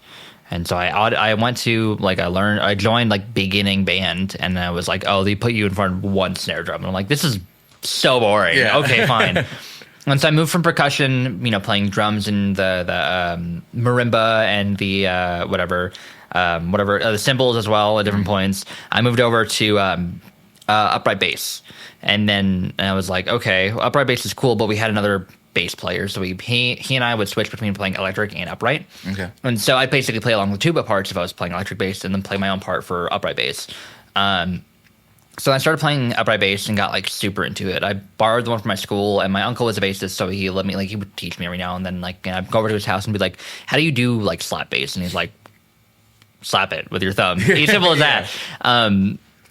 And so I went to like, I joined like beginning band, and I was like, oh, they put you in front of one snare drum. And I'm like, this is so boring. Yeah. Okay, fine. Once I moved from percussion, playing drums in the marimba and the the cymbals as well at different points, I moved over to upright bass. And then I was like, okay, upright bass is cool, but we had another bass player, so he and I would switch between playing electric and upright. Okay. And so I'd basically play along the tuba parts if I was playing electric bass, and then play my own part for upright bass. So I started playing upright bass and got like super into it. I borrowed the one from my school, and my uncle was a bassist, so he let me he would teach me every now and then. Like, I'd go over to his house and be like, "How do you do like slap bass?" And he's like, "Slap it with your thumb." It's simple as that.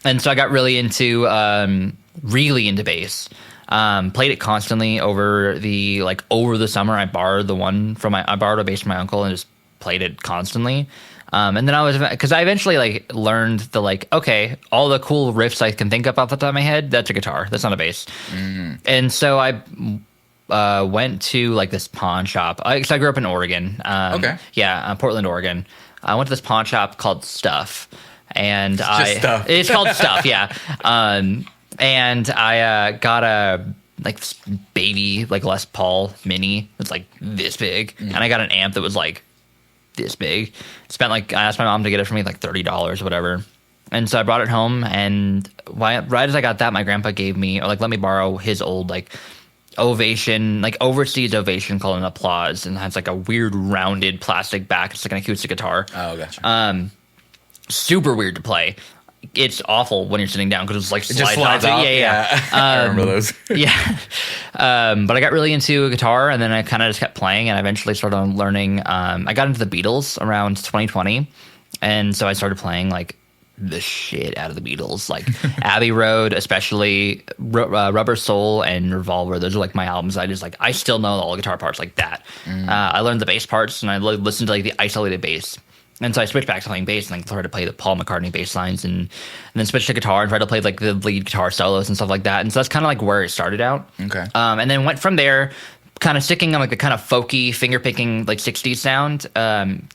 And so I got really into bass. Played it constantly over the summer. I borrowed a bass from my uncle and just played it constantly. And then because I eventually learned okay, all the cool riffs I can think of off the top of my head, that's a guitar. That's not a bass. Mm-hmm. And so I went to this pawn shop. I grew up in Oregon. Okay. Yeah, Portland, Oregon. I went to this pawn shop called Stuff. And it's called Stuff, yeah. And I got a this baby Les Paul Mini that's this big, and I got an amp that was this big. I asked my mom to get it for me $30 or whatever, and so I brought it home. And right as I got that, my grandpa gave me let me borrow his old Ovation, overseas Ovation called an Applause, and has a weird rounded plastic back. It's an acoustic guitar. Oh, gotcha. Super weird to play. It's awful when you're sitting down because it just slides off. Yeah. I remember those. Yeah. But I got really into guitar, and then I kind of just kept playing, and I eventually started learning. I got into the Beatles around 2020, and so I started playing the shit out of the Beatles, Abbey Road, especially Rubber Soul and Revolver. Those are my albums. I still know all the guitar parts like that. I learned the bass parts, and I listened to the isolated bass. And so I switched back to playing bass and started to play the Paul McCartney bass lines, and then switched to guitar and tried to play the lead guitar solos and stuff like that. And so that's kind of where it started out. Okay. And then went from there, kind of sticking on like the kind of folky finger picking like 60s sound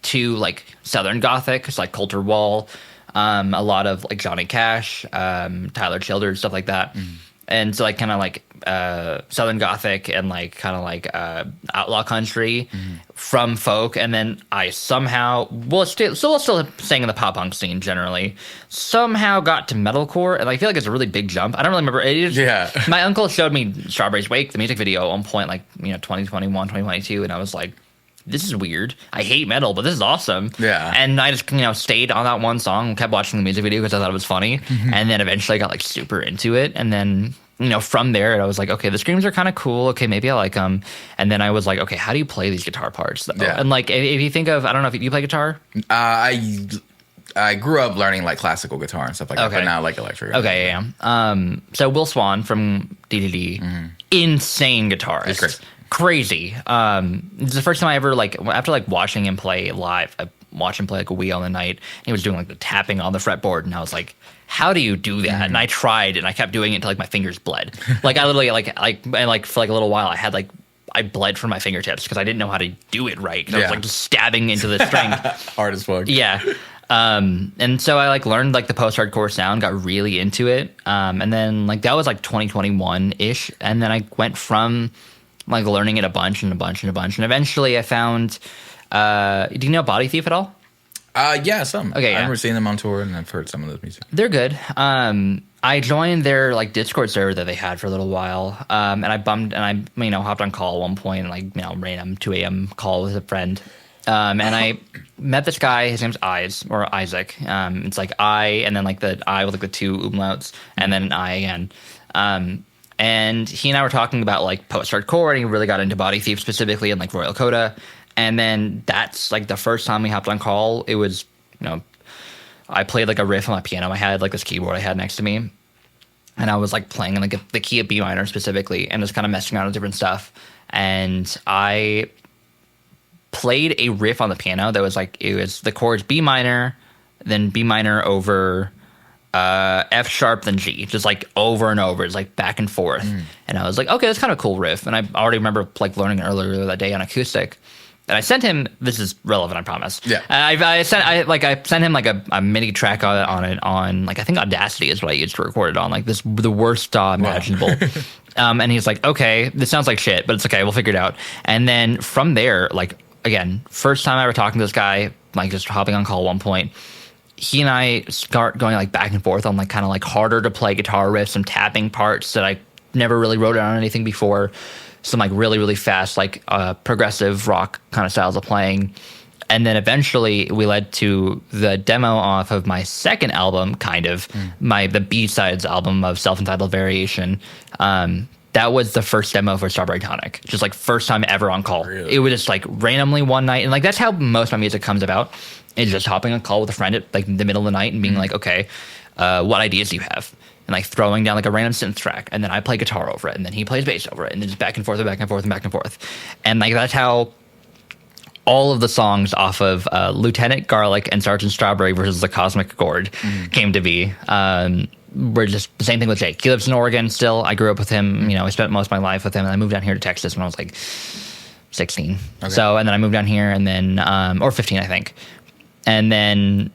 to like Southern Gothic. It's like Coulter Wall, a lot of like Johnny Cash, Tyler Childers, stuff like that. And so like kind of like Southern Gothic and like kind of like outlaw country from folk. And then I somehow, we'll still staying in the pop punk scene generally, somehow got to metalcore. And I feel like it's a really big jump. I don't really remember. My uncle showed me Strawberry's Wake, the music video, at one point, like, 2021, 2022. And I was like, this is weird. I hate metal, but this is awesome. Yeah. And I just, stayed on that one song and kept watching the music video because I thought it was funny. And then eventually I got like super into it. And then, from there, I was like, okay, the screams are kind of cool. Okay, maybe I like them. And then I was like, okay, how do you play these guitar parts? Yeah. And like, if you think of, I don't know if you play guitar? I grew up learning like classical guitar and stuff like that, but now like electric. Okay, yeah. So Will Swan from DDD, insane guitarist. He's great. Crazy. It's the first time I ever after watching him play live, I watched him play like a Wii on the night, and he was doing like the tapping on the fretboard, and I was like, how do you do that? And I tried, and I kept doing it until like my fingers bled. Like I literally for like a little while I had I bled from my fingertips because I didn't know how to do it right. Because I was like just stabbing into the string. Hard as fuck. Yeah. And so I learned the post-hardcore sound, got really into it. And then that was 2021-ish. And then I went from learning it a bunch. And eventually I found, do you know Body Thief at all? Yeah, some. Okay, yeah. I remember seeing them on tour and I've heard some of this music. They're good. I joined their Discord server that they had for a little while. And I hopped on call at one point and random 2 a.m. call with a friend. And I met this guy. His name's Isaac. It's I, and then the I with the 2 umlauts, and then an I again. And he and I were talking about post-hardcore, and he really got into Body Thief specifically and Royal Coda. And then that's the first time we hopped on call. It was, I played a riff on my piano. I had this keyboard I had next to me, and I was playing in the key of B minor specifically, and just kind of messing around with different stuff. And I played a riff on the piano that was it was the chords B minor, then B minor over F sharp, then G, just over and over. It's back and forth. And I was like, okay, that's kind of a cool riff. And I already remember learning it earlier that day on acoustic. And I sent him. This is relevant, I promise. Yeah. I sent him a MIDI track on it on I think Audacity is what I used to record it on. The worst DAW imaginable. Wow. And he's like, okay, this sounds like shit, but it's okay. We'll figure it out. And then from there, again, first time I ever talking to this guy, just hopping on call at one point, he and I start going back and forth on kind of harder to play guitar riffs, some tapping parts that I never really wrote down anything before. Some really, really fast, progressive rock kind of styles of playing. And then eventually we led to the demo off of my second album, the B-sides album of Self-Entitled Variation. That was the first demo for Strawberry Tonic. Just first time ever on call. Really? It was just randomly one night. And that's how most of my music comes about. It's just hopping on call with a friend at the middle of the night and being okay, what ideas do you have? And throwing down a random synth track, and then I play guitar over it, and then he plays bass over it, and then just back and forth and back and forth and back and forth. And that's how all of the songs off of Lieutenant Garlic and Sergeant Strawberry versus the Cosmic Chord came to be. We're just the same thing with Jake. He lives in Oregon still. I grew up with him. I spent most of my life with him, and I moved down here to Texas when I was 16. Okay. So, and then I moved down here, and then or 15, I think. And then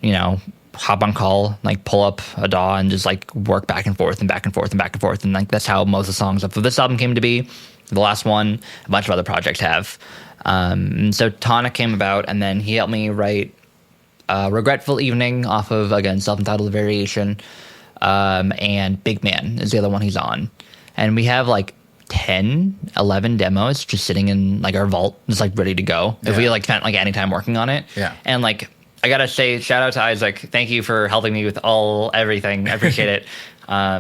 hop on call, pull up a DAW and just work back and forth and back and forth and back and forth. And that's how most of the songs of this album came to be. The last one, a bunch of other projects have. And so Tonic came about, and then he helped me write Regretful Evening off of, again, Self-Entitled Variation. And Big Man is the other one he's on. And we have 10, 11 demos just sitting in our vault, just ready to go. Yeah. If we spent any time working on it. Yeah. And I gotta say, shout out to Isaac. Thank you for helping me with everything. I appreciate it.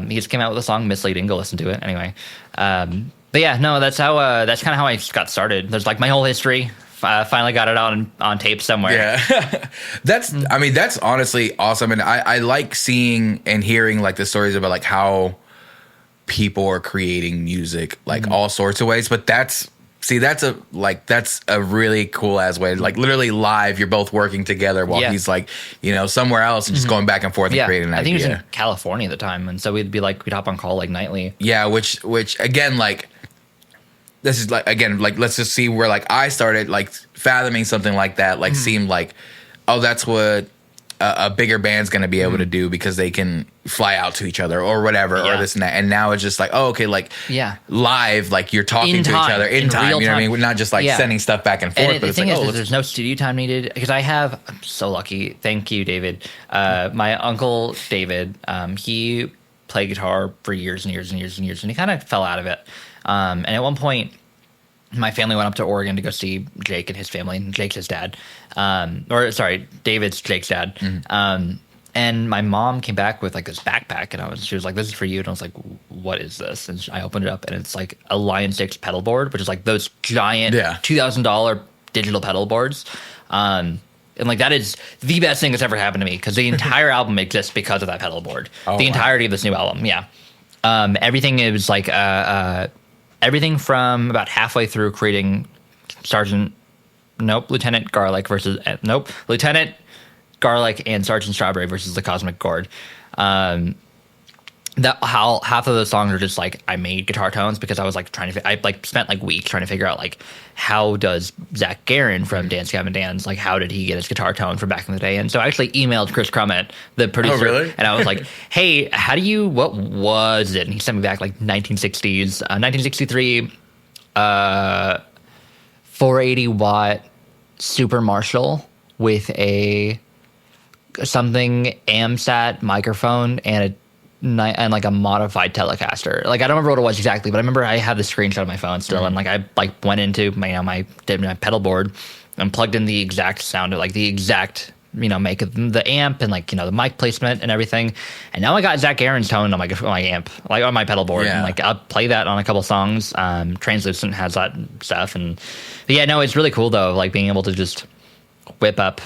He just came out with a song, Misleading. Go listen to it anyway. But yeah, no, that's kind of how I got started. There's my whole history. Finally got it on tape somewhere. Yeah. That's honestly awesome. And I like seeing and hearing the stories about how people are creating music all sorts of ways. But that's a really cool ass way. Literally live, you're both working together while he's somewhere else and just going back and forth and creating an idea. I think he was in California at the time, and so we'd be we'd hop on call nightly. Yeah, which again this is like, again, like, let's just see where like I started like fathoming something like that, like seemed like, oh, that's what a bigger band's going to be able to do because they can fly out to each other or whatever, or this and that. And now it's just like, oh, okay, like live, like you're talking to each other in time. You know what I mean? We're not just like sending stuff back and forth. And the thing is, there's no studio time needed because I'm so lucky. Thank you, David. My uncle David, he played guitar for years and years and years and years, and he kind of fell out of it. And at one point, my family went up to Oregon to go see Jake and his family. And Jake's his dad. David's Jake's dad. And my mom came back with like this backpack, and she was like, "This is for you." And I was like, "What is this?" And I opened it up, and it's like a Lion 6 pedal board, which is like those giant $2,000 digital pedal boards. And like that is the best thing that's ever happened to me because the entire album exists because of that pedal board. The entirety of this new album, everything is like everything from about halfway through creating Lieutenant Garlic versus Lieutenant Garlic and Sergeant Strawberry versus the Cosmic Gourd. Half of those songs are just like I made guitar tones because I was like I spent like weeks trying to figure out like how does Zach Guerin from Dance Gavin Dance, like how did he get his guitar tone from back in the day? And so I actually emailed Chris Crummett, the producer, and I was like, hey, what was it? And he sent me back like 1960s, 1963, 480 watt Super Marshall with a something AMSAT microphone and like a modified Telecaster. Like I don't remember what it was exactly, but I remember I have the screenshot of my phone still, and like I like went into my pedal board and plugged in the exact sound, like the exact make of the amp and like the mic placement and everything. And now I got Zach Guerin's tone on my amp, like on my pedal board, and like I'll play that on a couple songs. Translucent has that stuff, and it's really cool though, like being able to just whip up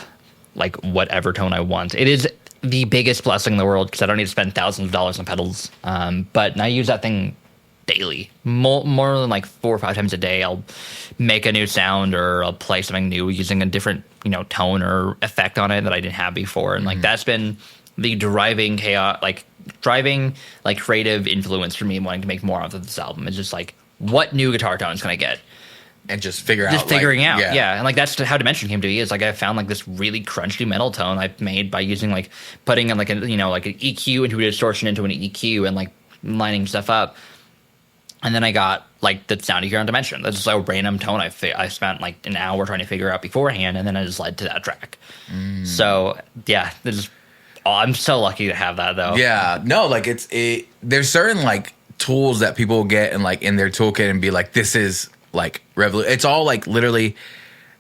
like whatever tone I want. It is the biggest blessing in the world because I don't need to spend thousands of dollars on pedals. But I use that thing daily, more than like 4 or 5 times a day. I'll make a new sound or I'll play something new using a different tone or effect on it that I didn't have before. And like that's been the driving creative influence for me wanting to make more of this album. It's just like, what new guitar tones can I get? And just figuring out. And like that's how Dimension came to be. Is like I found like this really crunchy metal tone I made by using like putting in like an like an EQ into a distortion into an EQ and like lining stuff up. And then I got like the sound you hear on Dimension. That's just a random tone I spent like an hour trying to figure out beforehand, and then it just led to that track. So I'm so lucky to have that though. Yeah, no, like there's certain like tools that people get and like in their toolkit and be like, this is like it's all like literally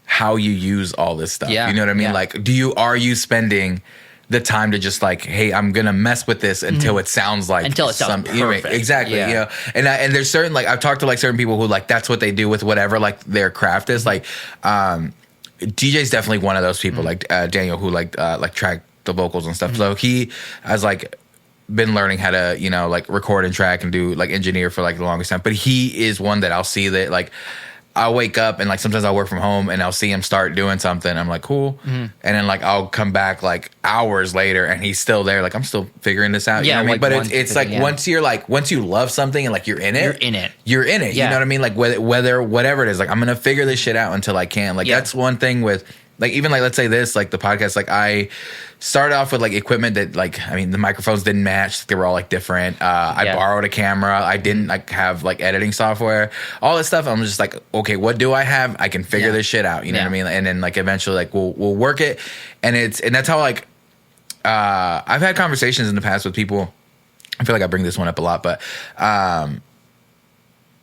how you use all this stuff. You know what I mean? Like, are you spending the time to just like, hey, I'm gonna mess with this until it sounds like perfect. Exactly. And there's certain like I've talked to like certain people who like that's what they do with whatever like their craft is. Like DJ's definitely one of those people, like Daniel, who like track the vocals and stuff. So he has like been learning how to like record and track and do like engineer for like the longest time, but he is one that I'll see that like I'll wake up and like sometimes I'll work from home and I'll see him start doing something. I'm like, cool. And then like I'll come back like hours later and he's still there. Like I'm still figuring this out. You know what I mean? But it's like once you love something and like you're in it. You know what I mean? Like whatever it is, like I'm gonna figure this shit out until I can. Like that's one thing with like even like let's say this like the podcast, like I started off with like equipment that like the microphones didn't match, they were all like different. I borrowed a camera, I didn't like have like editing software, all this stuff. I'm just like, okay, what do I have? I can figure this shit out, you know what I mean? And then like eventually like we'll work it, and that's how like I've had conversations in the past with people. I feel like I bring this one up a lot, but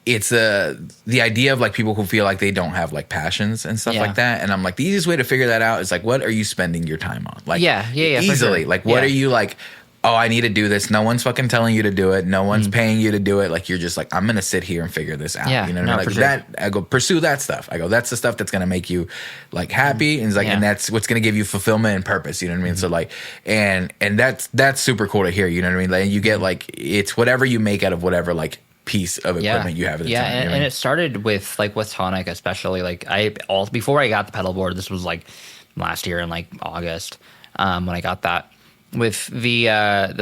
it's the idea of like people who feel like they don't have like passions and stuff like that. And I'm like, the easiest way to figure that out is like, what are you spending your time on? Like easily. Sure. Like what are you like, oh, I need to do this. No one's fucking telling you to do it. No one's paying you to do it. Like you're just like, I'm going to sit here and figure this out. You know what I mean? Like that, I go pursue that stuff. I go, that's the stuff that's going to make you like happy. And it's like, and that's what's going to give you fulfillment and purpose. You know what I mean? So like, and that's super cool to hear. You know what I mean? Like you get like, it's whatever you make out of whatever like piece of equipment you have at the time. And it started with like with Tonic, especially like before I got the pedal board, this was like last year in like August when I got that. With the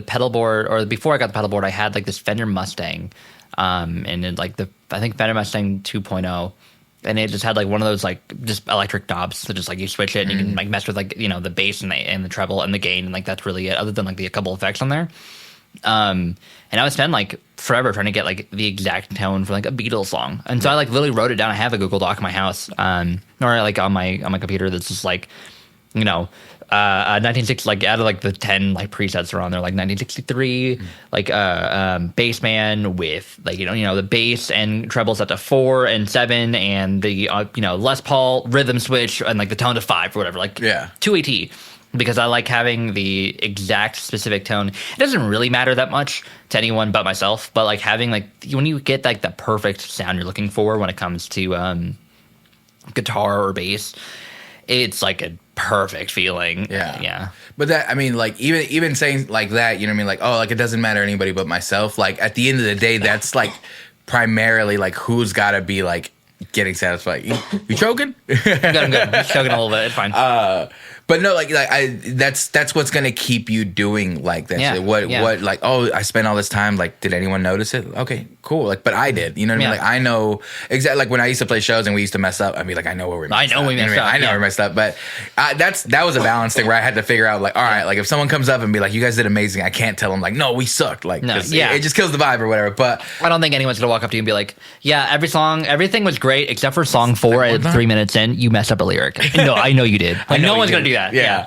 pedal board, or before I got the pedal board, I had like this Fender Mustang, and then like the I think Fender Mustang 2.0. And it just had like one of those like just electric knobs that just like you switch it and you can like mess with like, you know, the bass and the treble and the gain, and like that's really it, other than like a couple effects on there. And I would spend like forever trying to get like the exact tone for like a Beatles song. And so I like literally wrote it down. I have a Google Doc in my house, or like on my computer that's just like, you know, 1960, like out of like the 10 like presets are on there, like 1963, like bass man with like, you know, the bass and treble set to 4 and 7 and the, you know, Les Paul rhythm switch and like the tone to 5 or whatever, like 2AT. Because I like having the exact specific tone. It doesn't really matter that much to anyone but myself, but like having like when you get like the perfect sound you're looking for when it comes to guitar or bass, it's like a perfect feeling. Yeah. But that, I mean, like even saying like that, you know what I mean? Like, oh, like it doesn't matter anybody but myself. Like at the end of the day, that's like primarily like who's got to be like getting satisfied. You choking? Good, I'm good. Just choking a little bit. It's fine. But no, like that's what's gonna keep you doing like that. Yeah, what like, oh, I spent all this time. Like, did anyone notice it? Okay, cool. Like, but I did. You know what I mean? Like, I know exactly. Like when I used to play shows and we used to mess up, I'd be like, I know where we messed up. I know we messed up. But that was a balance thing where I had to figure out like, all right, like if someone comes up and be like, you guys did amazing, I can't tell them like, no, we sucked. Like, it just kills the vibe or whatever. But I don't think anyone's gonna walk up to you and be like, yeah, everything was great except for song 4 at 3 minutes in, you messed up a lyric. No, I know you did. Like, no one's gonna do that. Yeah.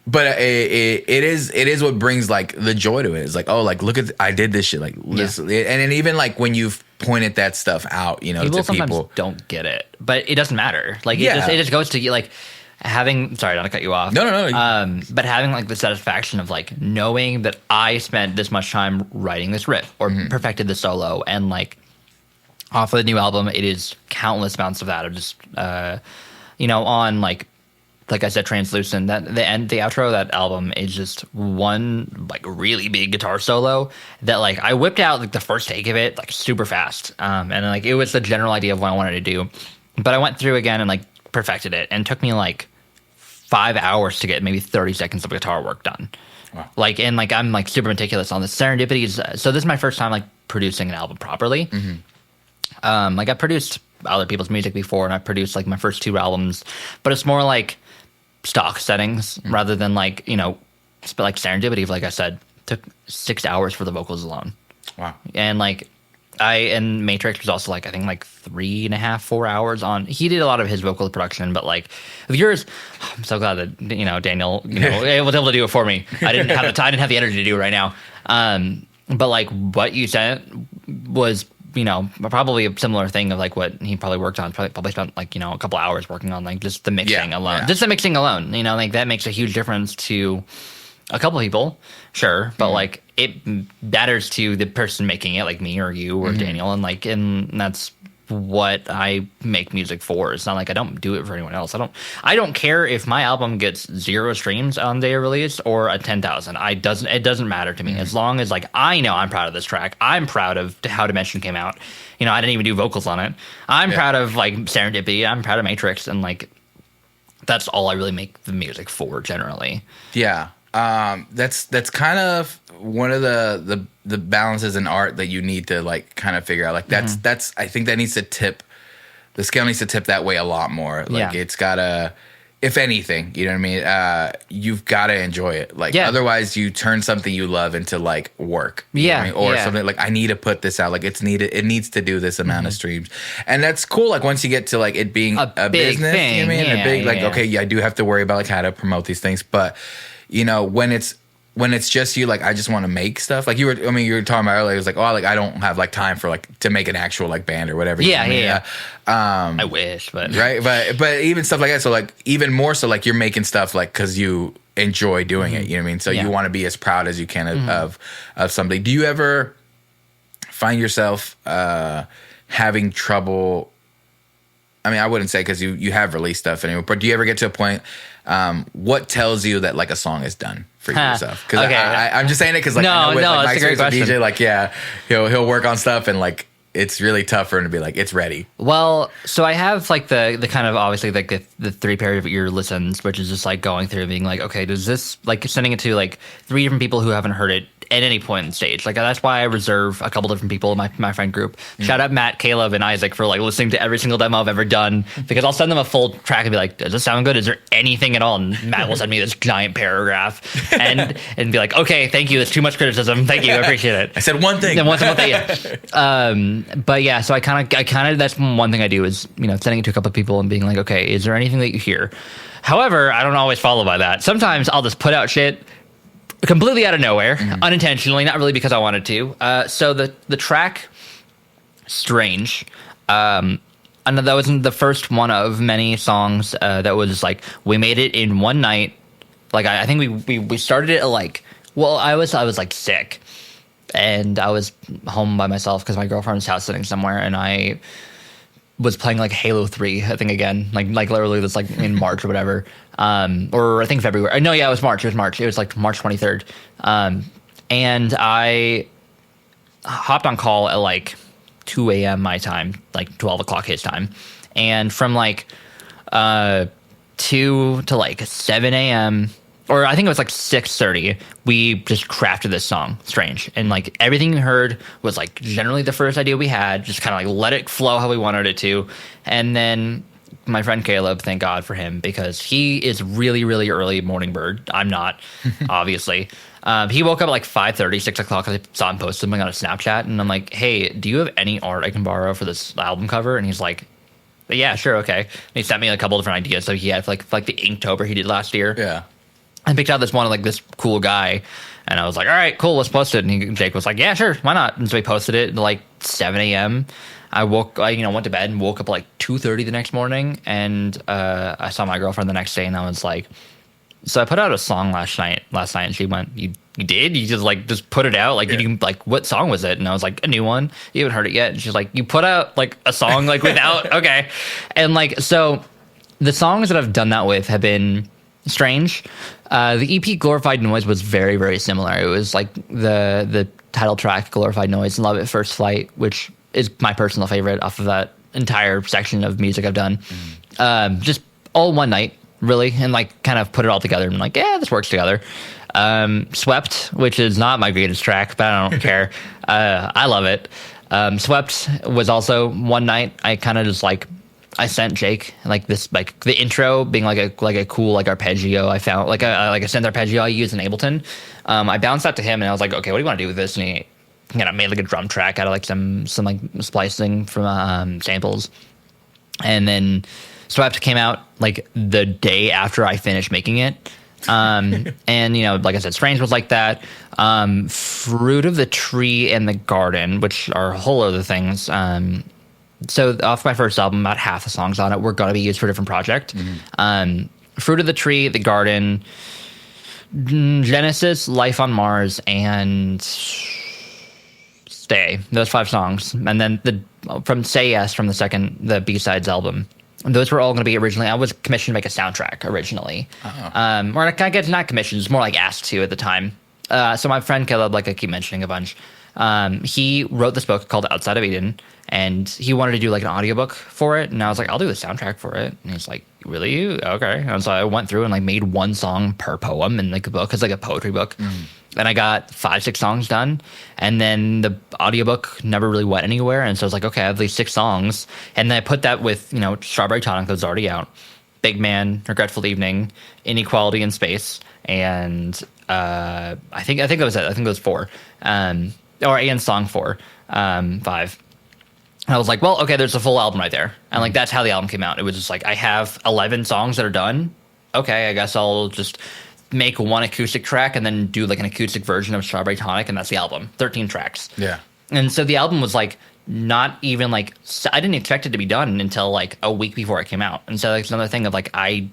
But it is what brings like the joy to it. It's like, oh, like look at I did this shit. Like listen, and then even like when you've pointed that stuff out, you know, people to sometimes people don't get it, but it doesn't matter. Like it just goes to like having. Sorry, not to cut you off. No. But having like the satisfaction of like knowing that I spent this much time writing this riff or perfected the solo, and like off of the new album, it is countless amounts of that. Of just you know, on like I said, Translucent, that the outro of that album is just one like really big guitar solo that like I whipped out like the first take of it like super fast, and like it was the general idea of what I wanted to do, but I went through again and like perfected it, and it took me like 5 hours to get maybe 30 seconds of guitar work done. Wow. Like, and like I'm like super meticulous on this. Serendipity is so this is my first time like producing an album properly. Like I produced other people's music before, and I produced like my first 2 albums, but it's more like stock settings rather than like, you know, like Serendipity, like I said, took 6 hours for the vocals alone. Wow. And like and Matrix was also like I think like 3.5, 4 hours on. He did a lot of his vocal production, but like with yours, I'm so glad that, you know, Daniel, you know, was able to do it for me. I didn't have the energy to do it right now. But like what you said was, you know, probably a similar thing of like what he probably worked on. Probably spent like, you know, a couple hours working on like just the mixing alone. Yeah. Just the mixing alone, you know, like that makes a huge difference to a couple people, sure, but like it matters to the person making it, like me or you or Daniel, and that's what I make music for. It's not like I don't do it for anyone else. I don't care if my album gets 0 streams on day of release or a 10,000. It doesn't matter to me as long as like I know I'm proud of this track. I'm proud of how Dimension came out. You know, I didn't even do vocals on it. I'm proud of like Serendipity. I'm proud of Matrix, and like that's all I really make the music for generally. Yeah. That's kind of one of the balances in art that you need to like kind of figure out. Like that's I think that needs to tip, the scale needs to tip that way a lot more. Like it's gotta, if anything, you know what I mean? You've got to enjoy it. Like otherwise you turn something you love into like work. You know what I mean? Or something like I need to put this out. Like it needs to do this amount of streams. And that's cool. Like once you get to like it being a business, thing. You know what I mean? A big okay, I do have to worry about like how to promote these things. But you know, when it's just you, like I just want to make stuff. Like you were talking about earlier. It was like, oh, like I don't have like time for like to make an actual like band or whatever. I wish, but right, but even stuff like that. So like even more so, like you're making stuff like because you enjoy doing it. You know what I mean? So you want to be as proud as you can of something. Do you ever find yourself having trouble? I mean, I wouldn't say because you have released stuff anyway, but do you ever get to a point? What tells you that like a song is done for yourself? Because I'm just saying it because like I know with, like, Mike's a great question. DJ, like he'll work on stuff and like it's really tough for him to be like it's ready. Well, so I have like the kind of obviously like the 3 pair of ear listens, which is just like going through and being like, okay, does this like sending it to like 3 different people who haven't heard it at any point in the stage. Like, that's why I reserve a couple different people in my friend group. Shout out Matt, Caleb, and Isaac for like listening to every single demo I've ever done, because I'll send them a full track and be like, does this sound good? Is there anything at all? And Matt will send me this giant paragraph and be like, okay, thank you. That's too much criticism. Thank you. I appreciate it. I said one thing. But yeah, so I kind of, that's one thing I do is, sending it to a couple of people and being like, okay, is there anything that you hear? However, I don't always follow by that. Sometimes I'll just put out shit completely out of nowhere, unintentionally, not really because I wanted to. So the track Strange, and that wasn't the first one of many songs that was like, we made it in one night. Like, I think we started it at like, well, I was like sick, and I was home by myself because my girlfriend was house sitting somewhere, and I was playing like Halo 3, I think, again, like literally this like in March or whatever, or I think February. No, yeah, it was March. It was like March 23rd, and I hopped on call at like 2 a.m. my time, like 12 o'clock his time, and from like 2 to like 7 a.m. or I think it was like 6:30, we just crafted this song, Strange. And like everything you heard was like generally the first idea we had, just kind of like let it flow how we wanted it to. And then my friend Caleb, thank God for him, because he is really, really early morning bird. I'm not, obviously. He woke up at like 5:30, 6 o'clock. I saw him post something on a Snapchat, and I'm like, hey, do you have any art I can borrow for this album cover? And he's like, yeah, sure, okay. And he sent me a couple different ideas. So he had like the Inktober he did last year. Yeah. I picked out this one of like this cool guy, and I was like, all right, cool, let's post it. And Jake was like, yeah, sure, why not? And so we posted it at like 7 a.m. I went to bed and woke up at like 2:30 the next morning, and I saw my girlfriend the next day, and I was like, so I put out a song last night, and she went, you did? You just put it out? Like, you like, what song was it? And I was like, a new one. You haven't heard it yet? And she's like, you put out like a song like without, okay. And like, so the songs that I've done that with have been Strange. The EP Glorified Noise was very, very similar. It was like the title track Glorified Noise and Love at First Flight, which is my personal favorite off of that entire section of music I've done. Just all one night, really, and like kind of put it all together and like, yeah, this works together. Swept, which is not my greatest track, but I don't care. I love it. Swept was also one night. I kind of just like, I sent Jake like this, like the intro being like a cool like arpeggio. I found like a synth arpeggio I use in Ableton. I bounced that to him, and I was like, okay, what do you want to do with this? And he made like a drum track out of like some like splicing from samples. And then Swept came out like the day after I finished making it. And like I said, Strange was like that. Fruit of the Tree and the Garden, which are whole other things. So off my first album, about half the songs on it were going to be used for a different project. Fruit of the Tree, The Garden, Genesis, Life on Mars, and Stay. Those 5 songs. And then from Say Yes, from the B-Sides album. Those were all going to be originally, I was commissioned to make a soundtrack originally. Or I guess not commissioned, it's more like asked to at the time. So my friend Caleb, like I keep mentioning a bunch, he wrote this book called Outside of Eden, and he wanted to do like an audiobook for it, and I was like, I'll do the soundtrack for it. And he's like, really? Okay. And so I went through and like made one song per poem in like a book. It's like a poetry book. And I got 5-6 songs done, and then the audiobook never really went anywhere. And so I was like, okay, I have these 6 songs, and then I put that with Strawberry Tonic that was already out, Big Man, Regretful Evening, Inequality in Space, and I think that was it. I think it was 4, and song 4, 5. And I was like, well, okay, there's a full album right there. And like, that's how the album came out. It was just like, I have 11 songs that are done. Okay, I guess I'll just make one acoustic track and then do like an acoustic version of Strawberry Tonic, and that's the album. 13 tracks. Yeah. And so the album was like, not even like, I didn't expect it to be done until like a week before it came out. And so that's another thing of like, I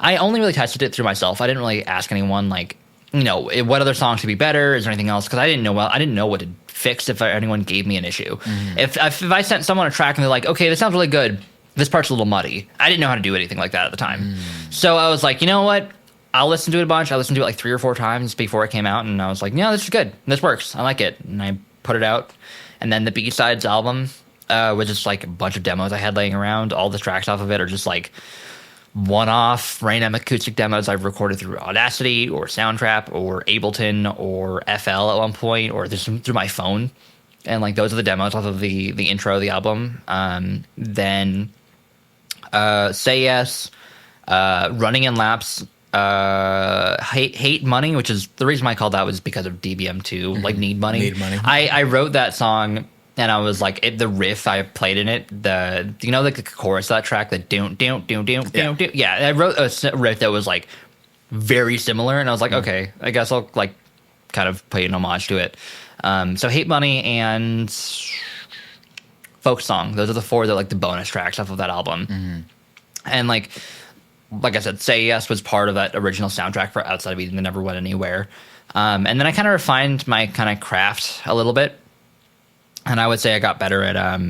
only really tested it through myself. I didn't really ask anyone like, what other songs should be better? Is there anything else? Because I didn't know what to fix if anyone gave me an issue. If I sent someone a track and they're like, okay, this sounds really good, this part's a little muddy, I didn't know how to do anything like that at the time. So I was like, you know what? I'll listen to it a bunch. I listened to it like 3 or 4 times before it came out, and I was like, yeah, this is good. This works. I like it. And I put it out. And then the B-Sides album was just like a bunch of demos I had laying around. All the tracks off of it are just like one-off random acoustic demos I've recorded through Audacity or Soundtrap or Ableton or FL at one point, or just through my phone. And like those are the demos off of the intro of the album. Then Say Yes, Running in Laps, Hate Money, which is the reason I called that was because of DBM2, like Need Money. I wrote that song. And I was like, the riff I played in it, like the chorus of that track, the don't. Yeah, I wrote a riff that was like very similar, and I was like, okay, I guess I'll like kind of play an homage to it. So Hate Money and Folk Song, those are the 4 that like the bonus tracks off of that album. And like I said, Say Yes was part of that original soundtrack for Outside of Eden that never went anywhere. And then I kind of refined my kind of craft a little bit. And I would say I got better at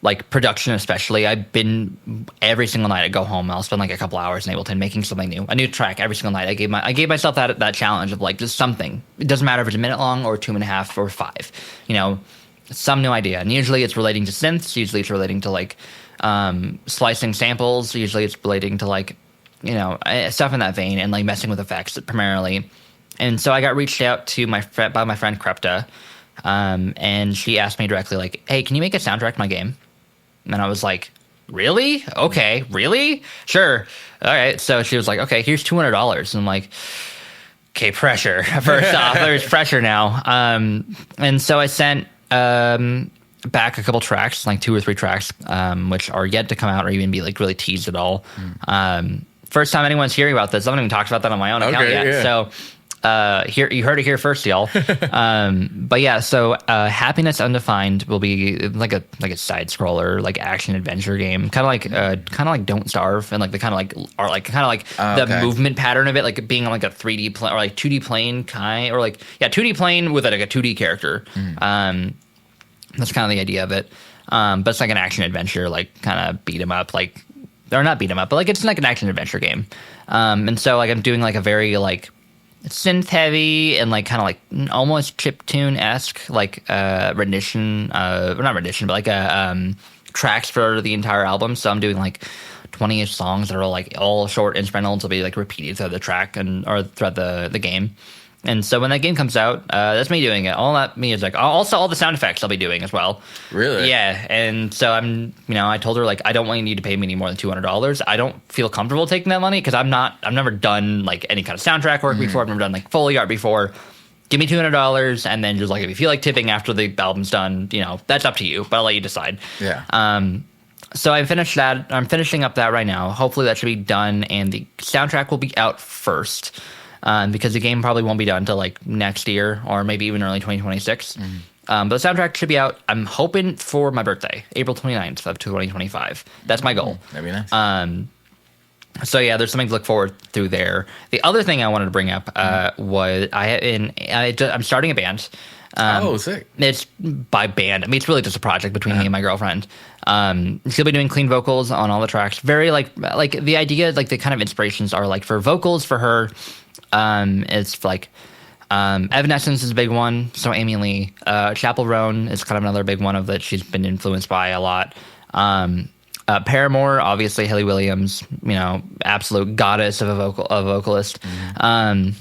like production, especially. I've been every single night I go home, I'll spend like a couple hours in Ableton making something new, a new track every single night. I gave myself that challenge of like just something. It doesn't matter if it's a minute long or 2.5 or 5. Some new idea. And usually it's relating to synths. Usually it's relating to like slicing samples. Usually it's relating to like stuff in that vein and like messing with effects primarily. And so I got reached out to by my friend Krepta. And she asked me directly, like, hey, can you make a soundtrack to my game? And I was like, really? Okay, really? Sure. All right. So she was like, okay, here's $200. And I'm like, okay, pressure. First off, there's pressure now. And so I sent back a couple tracks, like 2 or 3 tracks, which are yet to come out or even be like really teased at all. First time anyone's hearing about this. I haven't even talked about that on my own account yet. Yeah. So here you heard it here first, y'all. But yeah, so Happiness Undefined will be like a side scroller, like action adventure game, kind of like Don't Starve, and like the kind of the movement pattern of it, like being on like a 3D plane or like 2D plane kind, or like 2D plane with like a 2D character. That's kind of the idea of it. But it's like an action adventure, like kind of beat 'em up, like, or not beat 'em up, but like it's like an action adventure game. And so like I'm doing like a very like synth heavy and like kind of like almost chiptune-esque like rendition, not rendition, but like tracks for the entire album. So I'm doing like 20-ish songs that are like all short instrumentals to be like repeated throughout the track or throughout the game. And so when that game comes out, that's me doing it. All that music, also all the sound effects I'll be doing as well. Really? Yeah. And so I told her like, I don't want you to pay me any more than $200. I don't feel comfortable taking that money because I've never done like any kind of soundtrack work before. I've never done like Foley art before. Give me $200 and then just like if you feel like tipping after the album's done, that's up to you. But I'll let you decide. Yeah. So I finished that. I'm finishing up that right now. Hopefully that should be done, and the soundtrack will be out first. Because the game probably won't be done until like next year or maybe even early 2026. But the soundtrack should be out, I'm hoping, for my birthday, April 29th of 2025. That's my goal. That'd be nice. So yeah, there's something to look forward to there. The other thing I wanted to bring up was I'm starting a band. Sick. It's by band. I mean, it's really just a project between me and my girlfriend. She'll be doing clean vocals on all the tracks. Very like the idea, like the kind of inspirations are like for vocals for her. It's like Evanescence is a big one. So Amy Lee, Chapel Roan is kind of another big one of that she's been influenced by a lot. Paramore, obviously Haley Williams, absolute goddess of a vocalist. And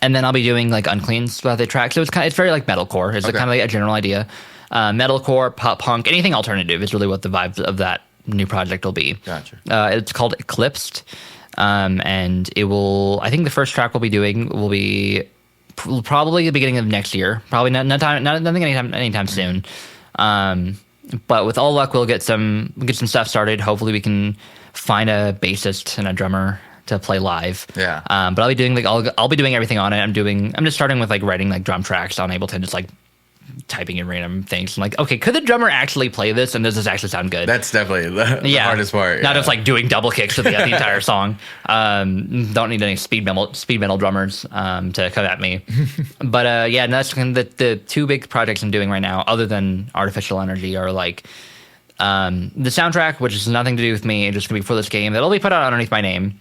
then I'll be doing like Unclean's throughout the track. So it's very like metalcore. It's kind of like a general idea. Metalcore, pop punk, anything alternative is really what the vibes of that new project will be. Gotcha. It's called Eclipsed. And it will, I think the first track we'll be probably the beginning of next year. Probably nothing anytime soon. But with all luck, we'll get some stuff started. Hopefully we can find a bassist and a drummer to play live. Yeah. But I'll be doing I'll be doing everything on it. I'm just starting with like writing like drum tracks on Ableton, just like typing in random things. I'm like, okay, could the drummer actually play this? And does this actually sound good? That's definitely the hardest part. Not just like doing double kicks to the entire song. Don't need any speed metal drummers to come at me. But that's kind of the 2 big projects I'm doing right now, other than Artificial Energy, are like the soundtrack, which has nothing to do with me. It's just gonna be for this game. That'll be put out underneath my name.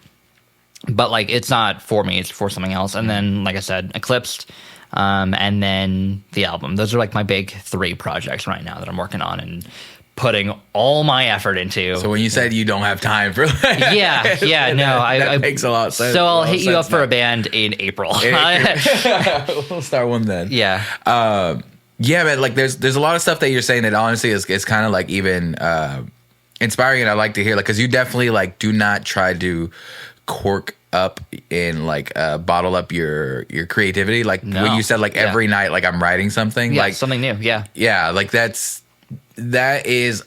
But like it's not for me, it's for something else. And then, like I said, Eclipsed. And then the album. Those are like my big 3 projects right now that I'm working on and putting all my effort into. So when you said you don't have time for that, that makes a lot of sense. So I'll hit you up for a band in April. We'll start one then. Yeah. Man, like there's a lot of stuff that you're saying that honestly is kind of like even inspiring, and I like to hear, like, because you definitely like do not try to cork up and like bottle up your creativity. Like when you said like every night, like I'm writing something, like something new. Yeah. Like that is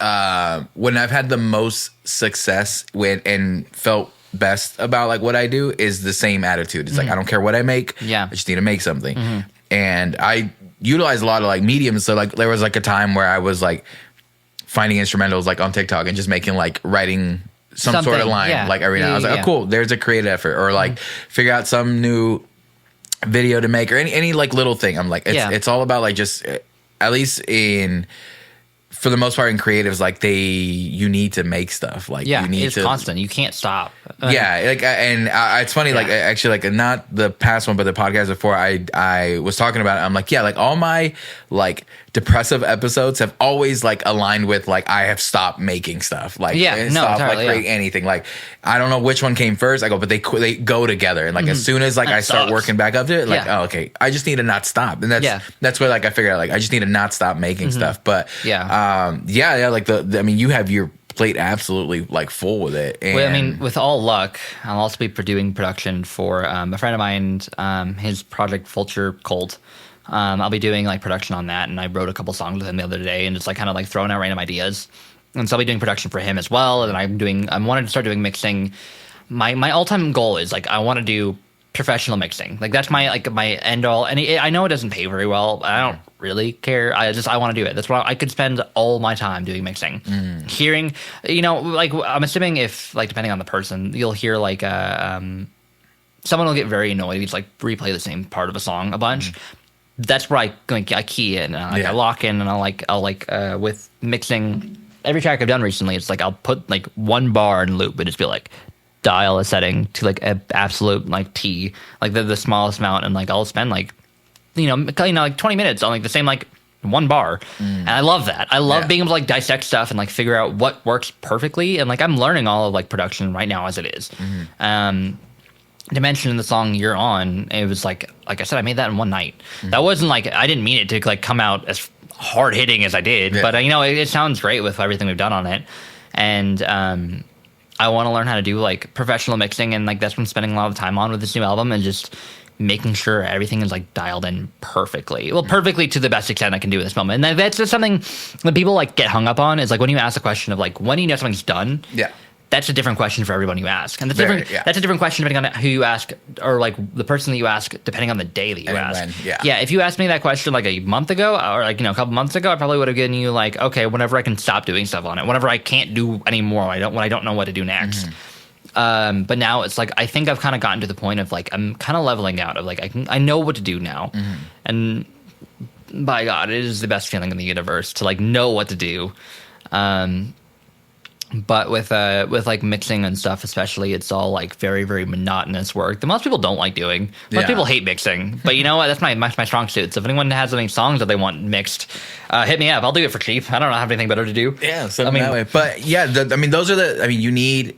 when I've had the most success with and felt best about like what I do is the same attitude. It's like I don't care what I make. I just need to make something. And I utilize a lot of like mediums. So like there was like a time where I was like finding instrumentals like on TikTok and just making like writing some sort of line like every now. I was like, oh cool, there's a creative effort, or like figure out some new video to make, or any like little thing. I'm like, it's all about like just at least for the most part in creatives, like you need to make stuff. Like you need it's constant. You can't stop. It's funny. Like actually, like not the past one, but the podcast before, I was talking about it. I'm like, like all my like depressive episodes have always like aligned with like I have stopped making stuff. Like stop like creating anything. Like I don't know which one came first. I go, but they go together. And like as soon as like I start working back up to it, like okay, I just need to not stop. And that's where like I figured out like I just need to not stop making stuff. But like I mean, you have your plate absolutely like full with it. And well, I mean, with all luck, I'll also be doing production for a friend of mine, his project Vulture Cold. I'll be doing like production on that, and I wrote a couple songs with him the other day, and just like kind of like throwing out random ideas. And so I'll be doing production for him as well. And I wanted to start doing mixing. My all-time goal is like I want to do professional mixing. Like that's my end all. And I know it doesn't pay very well. I don't really care. I want to do it. That's why I could spend all my time doing mixing. Hearing, like I'm assuming if like depending on the person, you'll hear like someone will get very annoyed. It's like replay the same part of a song a bunch. That's where I key in, and I lock in, and I'll with mixing. Every track I've done recently, it's like I'll put like one bar in loop and just be like dial a setting to like an absolute like T, like the smallest amount, and like I'll spend like like 20 minutes on like the same like one bar, and I love that. I love being able to like dissect stuff and like figure out what works perfectly, and like I'm learning all of like production right now as it is. To mention in the song You're On, it was like I said, I made that in one night. That wasn't like I didn't mean it to like come out as hard hitting as I did, but it sounds great with everything we've done on it, and I want to learn how to do like professional mixing, and like that's what I'm spending a lot of time on with this new album, and just making sure everything is like dialed in perfectly. Well, perfectly to the best extent I can do at this moment. And that's just something that people like get hung up on, is like when you ask the question of like when you know something's done. That's a different question for everyone you ask, and that's a different question depending on who you ask, or like the person that you ask, depending on the day that you ask. If you asked me that question like a month ago, or like a couple months ago, I probably would have given you like, okay, whenever I can stop doing stuff on it, whenever I can't do anymore, when I don't know what to do next. But now it's like I think I've kind of gotten to the point of like I'm kind of leveling out of like I know what to do now, and by God, it is the best feeling in the universe to like know what to do. But with like mixing and stuff, especially, it's all like very, very monotonous work that most people don't like doing. Most people hate mixing, but you know what? That's my strong suit. So if anyone has any songs that they want mixed, hit me up. I'll do it for cheap. I don't have anything better to do. Yeah, that way. But those are you need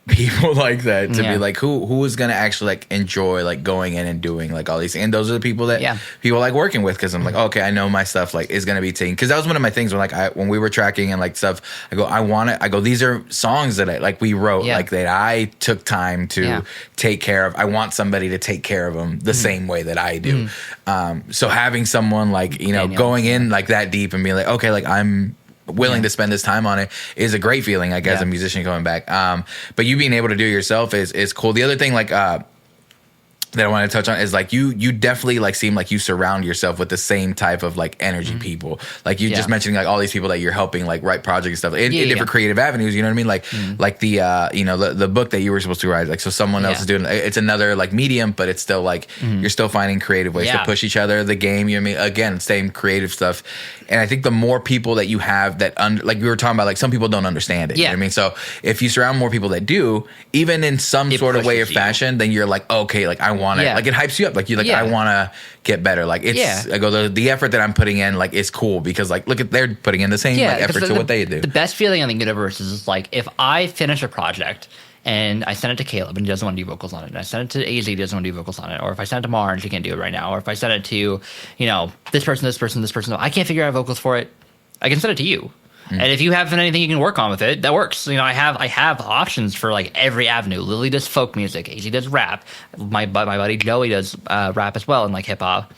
people like that to be like who is gonna actually like enjoy like going in and doing like all these, and those are the people that people like working with, because I'm like, okay, I know my stuff like is gonna be taken, because that was one of my things when we were tracking and like stuff, I go these are songs that we wrote like that I took time to take care of. I want somebody to take care of them the same way that I do. So having someone like going in like that deep and being like, okay, like I'm willing to spend this time on it is a great feeling, like as a musician coming back. But you being able to do it yourself is cool. The other thing that I want to touch on is like you definitely like seem like you surround yourself with the same type of like energy people. Like you just mentioning like all these people that you're helping like write projects and stuff in different creative avenues. You know what I mean? Like like the the book that you were supposed to write. Like so someone else is doing. It's another like medium, but it's still like you're still finding creative ways to push each other. The game. You know what I mean? Again, same creative stuff. And I think the more people that you have that like we were talking about, like some people don't understand it. You know what I mean? So if you surround more people that do, even in some sort of way or fashion, then you're like, okay, like I want to, like it hypes you up. Like you I want to get better. Like it's, I go, the effort that I'm putting in, like is cool because like, look at, they're putting in the same like, effort to what they do. The best feeling in the universe is like, if I finish a project and I send it to Caleb and he doesn't want to do vocals on it, and I send it to AZ, he doesn't want to do vocals on it, or if I send it to Mar and she can't do it right now, or if I send it to, this person, I can't figure out vocals for it, I can send it to you. And if you have anything you can work on with it, that works. I have options for like every avenue. Lily does folk music. AZ does rap. My buddy Joey does rap as well and like hip hop.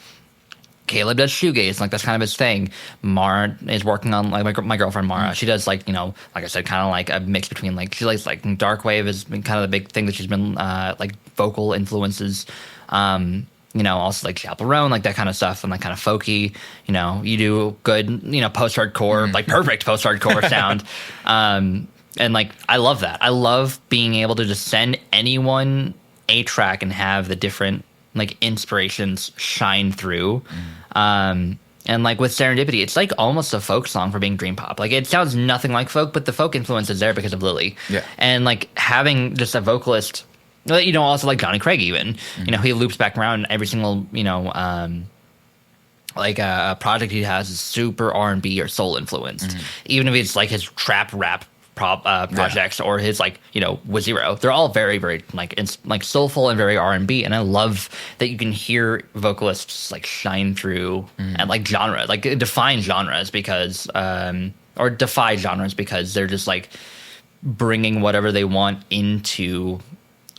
Caleb does shoegaze. Like that's kind of his thing. Mara is working on like my girlfriend Mara. She does like like I said, kind of like a mix between like she likes like dark wave has been kind of the big thing that she's been like vocal influences. Also like chaperone, like that kind of stuff, and like kind of folky. You do good, post-hardcore, like perfect post-hardcore sound. And like I love that. I love being able to just send anyone a track and have the different like inspirations shine through. And like with Serendipity, it's like almost a folk song for being dream pop. Like it sounds nothing like folk, but the folk influence is there because of Lily. Yeah. And like having just a vocalist, also like Johnny Craig even, he loops back around every single, like a project he has is super R&B or soul influenced. Even if it's like his trap rap projects or his like, with Zero, they're all very, very like soulful and very R&B. And I love that you can hear vocalists like shine through and like genre, like define genres because, or defy genres because they're just like bringing whatever they want into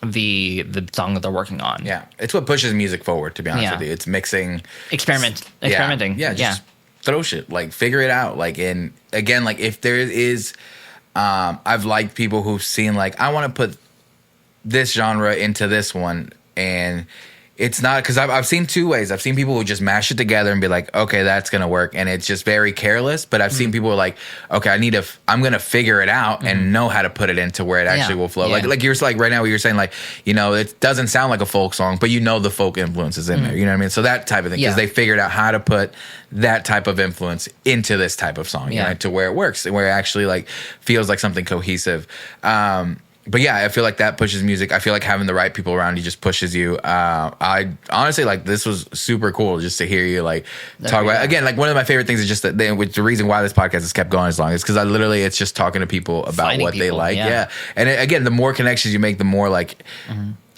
the song that they're working on. Yeah, it's what pushes music forward, to be honest with you. It's mixing, experimenting. Just throw shit, like figure it out. Like, and again, like if there is I've liked people who've seen like, I want to put this genre into this one, and it's not, because I've seen two ways. I've seen people who just mash it together and be like, okay, that's gonna work, and it's just very careless. But I've seen people who are like, okay, I'm gonna figure it out and know how to put it into where it actually will flow. Like you're like right now, what you're saying, like it doesn't sound like a folk song, but the folk influence is in there. You know what I mean? So that type of thing, because they figured out how to put that type of influence into this type of song, right, to where it works, where it actually like feels like something cohesive. But yeah, I feel like that pushes music. I feel like having the right people around you just pushes you. I honestly, like, this was super cool just to hear you like talk about. Again, like one of my favorite things is just that the reason why this podcast has kept going as long is because it's just talking to people about finding what people, they like. Yeah. And again, the more connections you make, the more like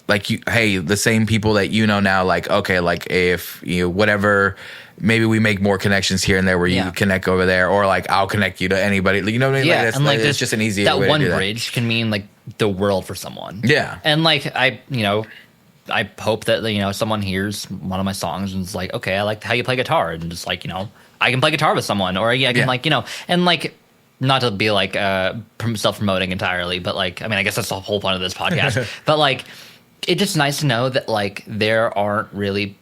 the same people that now, like, okay, like if whatever. Maybe we make more connections here and there where you connect over there, or like I'll connect you to anybody. You know what I mean? Yeah, and like it's just an easy that way one to do bridge can mean like the world for someone. Yeah, and like I hope that someone hears one of my songs and is like, okay, I like how you play guitar, and just like I can play guitar with someone, or I can like and like. Not to be like self-promoting entirely, but like I mean I guess that's the whole point of this podcast. But like it's just nice to know that like there aren't really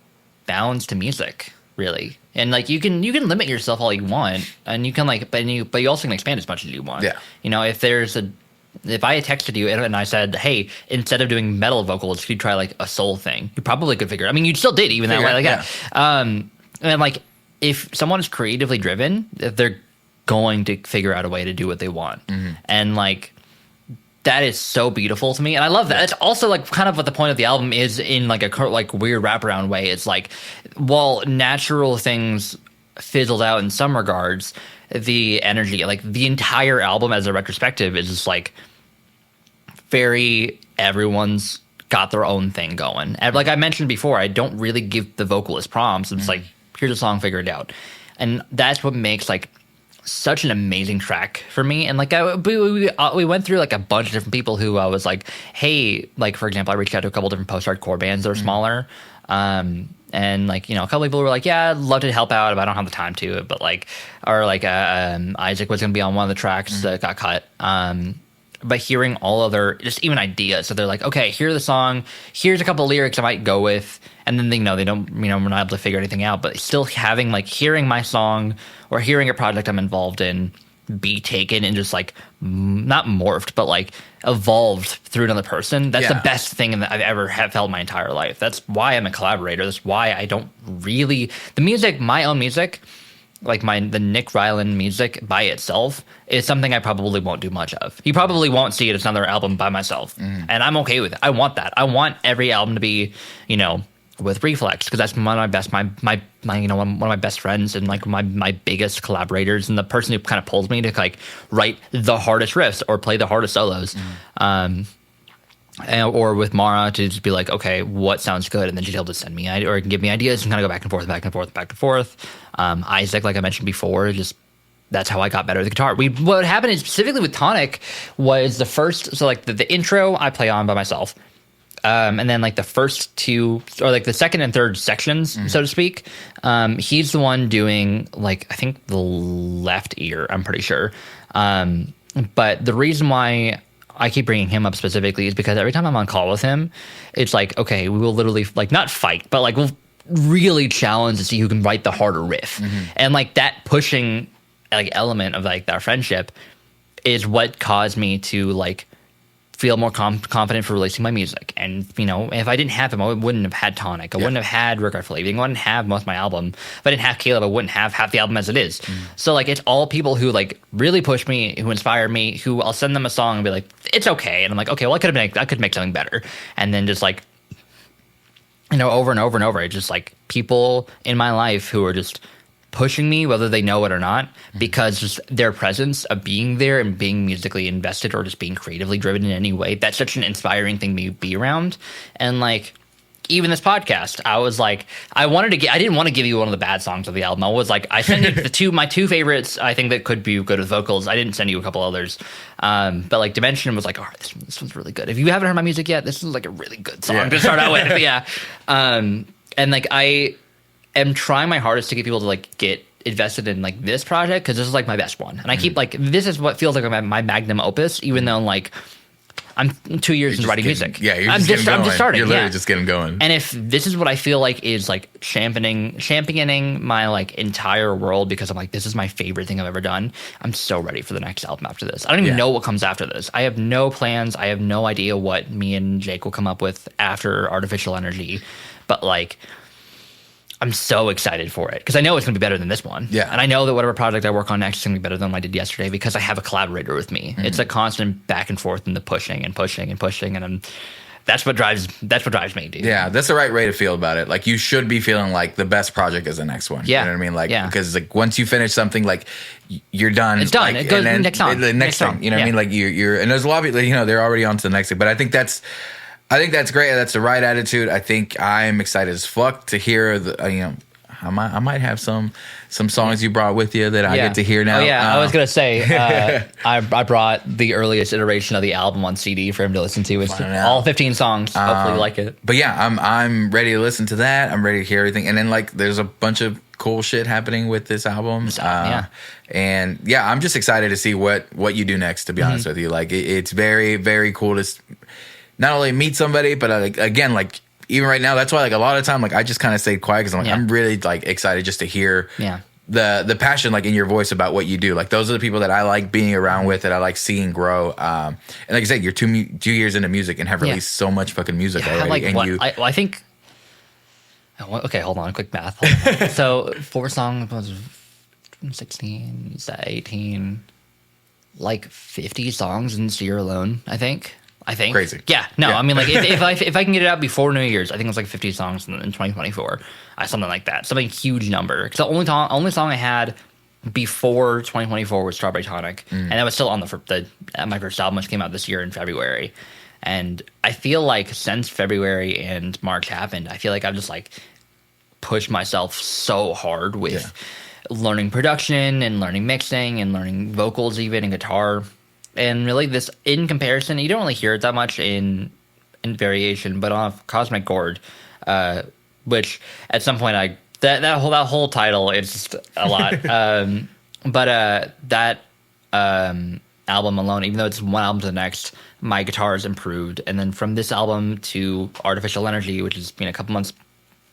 bounds to music. Really, and like you can limit yourself all you want, and you can like, but you also can expand as much as you want. Yeah, if I had texted you and I said, hey, instead of doing metal vocals, could you try like a soul thing? You probably could figure it. I mean, you still did even that way, like that. And like if someone is creatively driven, they're going to figure out a way to do what they want, and like. That is so beautiful to me, and I love that. It's also like kind of what the point of the album is in like a like weird wraparound way. It's like, while natural things fizzled out in some regards, the energy, like the entire album as a retrospective, is just like very everyone's got their own thing going. And like I mentioned before, I don't really give the vocalist prompts. It's like, here's a song, figure it out, and that's what makes like. Such an amazing track for me. And like we went through like a bunch of different people who I was like, hey, like for example, I reached out to a couple different post-hardcore bands that are smaller, and like a couple people were like, yeah, I'd love to help out, but I don't have the time to. But like, or like Isaac was gonna be on one of the tracks that got cut. But hearing all other just even ideas, so they're like, okay, here's the song, here's a couple of lyrics I might go with, and then they don't we're not able to figure anything out, but still having like hearing my song or hearing a project I'm involved in be taken and just like not morphed but like evolved through another person. That's the best thing that I've ever felt my entire life. That's why I'm a collaborator. That's why I don't really the music, my own music. like the Nick Rilund music by itself is something I probably won't do much of. You probably won't see it as another album by myself, and I'm okay with it. I want that. I want every album to be, with Reflex, because that's one of my best, my one of my best friends and like my biggest collaborators, and the person who kind of pulls me to like write the hardest riffs or play the hardest solos. Or with Mara to just be like, okay, what sounds good, and then she's able to send me or give me ideas and kind of go back and forth, back and forth, back and forth. Isaac, like I mentioned before, just that's how I got better at the guitar. What happened is specifically with Tonic was the first, so like the intro I play on by myself, and then like the first two or like the second and third sections, so to speak, he's the one doing like I think the left ear, I'm pretty sure. But the reason why I keep bringing him up specifically is because every time I'm on call with him, it's like, okay, we will literally like not fight, but like we'll really challenge to see who can write the harder riff. And like that pushing like element of like our friendship is what caused me to like feel more confident for releasing my music. And if I didn't have him, I wouldn't have had Tonic. I wouldn't have had Regret for Leaving. I wouldn't have most of my album. If I didn't have Caleb, I wouldn't have half the album as it is. So like it's all people who like really push me, who inspire me, who I'll send them a song and be like, it's okay. And I'm like, okay, well I could make something better. And then just like over and over and over, it's just like people in my life who are just pushing me, whether they know it or not, because just their presence of being there and being musically invested or just being creatively driven in any way, that's such an inspiring thing to be around. And like even this podcast, I was like, I didn't want to give you one of the bad songs of the album. I was like, I sent you my two favorites I think that could be good with vocals. I didn't send you a couple others, but like Dimension was like, all right, this one's really good. If you haven't heard my music yet, this is like a really good song to start out with. Yeah. And like I am trying my hardest to get people to like get invested in like this project, because this is like my best one, and I keep like this is what feels like my magnum opus, even though like I'm 2 years into writing music. Yeah, I'm just starting. You're literally just getting going. And if this is what I feel like is like championing my like entire world, because I'm like, this is my favorite thing I've ever done, I'm so ready for the next album after this. I don't even know what comes after this. I have no plans. I have no idea what me and Jake will come up with after Artificial Energy, but like I'm so excited for it because I know it's going to be better than this one. Yeah. And I know that whatever project I work on next is going to be better than what I did yesterday because I have a collaborator with me. It's a constant back and forth and the pushing and pushing and pushing. And that's what drives me, dude. Yeah, that's the right way to feel about it. Like you should be feeling like the best project is the next one. Yeah. You know what I mean? Like, because like once you finish something, like you're done. It's done. Like, it goes next song. The next song. You know what I mean? Like you're, and there's a lot of people, they're already on to the next thing. But I think that's great. That's the right attitude. I think I'm excited as fuck to hear the, I might have some songs you brought with you that I get to hear now. Oh, yeah, I was going to say, I brought the earliest iteration of the album on CD for him to listen to. It's all 15 songs. Hopefully you like it. But yeah, I'm ready to listen to that. I'm ready to hear everything. And then like there's a bunch of cool shit happening with this album. And yeah, I'm just excited to see what you do next, to be honest with you. Like it's very, very cool to not only meet somebody, but again, like, even right now, that's why like a lot of time, like I just kind of stayed quiet because I'm like I'm really like excited just to hear the passion like in your voice about what you do. Like those are the people that I like being around with, that I like seeing grow. And like I said, you're 2 years into music and have released so much fucking music already. Like I think. Okay, hold on, quick math. So 4 songs was 16, 18, like 50 songs in this year alone. I think. Crazy. Yeah. No, I mean, like, if I can get it out before New Year's, I think it was like 50 songs in 2024. Something like that. Something huge number. Because the only song I had before 2024 was Strawberry Tonic. And that was still on my first album, which came out this year in February. And I feel like since February and March happened, I feel like I've just, like, pushed myself so hard with learning production and learning mixing and learning vocals even and guitar. And really, this in comparison, you don't really hear it that much in Variation, but on Cosmic Gourd, which at some point that whole title is just a lot. But that album alone, even though it's one album to the next, my guitar has improved. And then from this album to Artificial Energy, which has been a couple months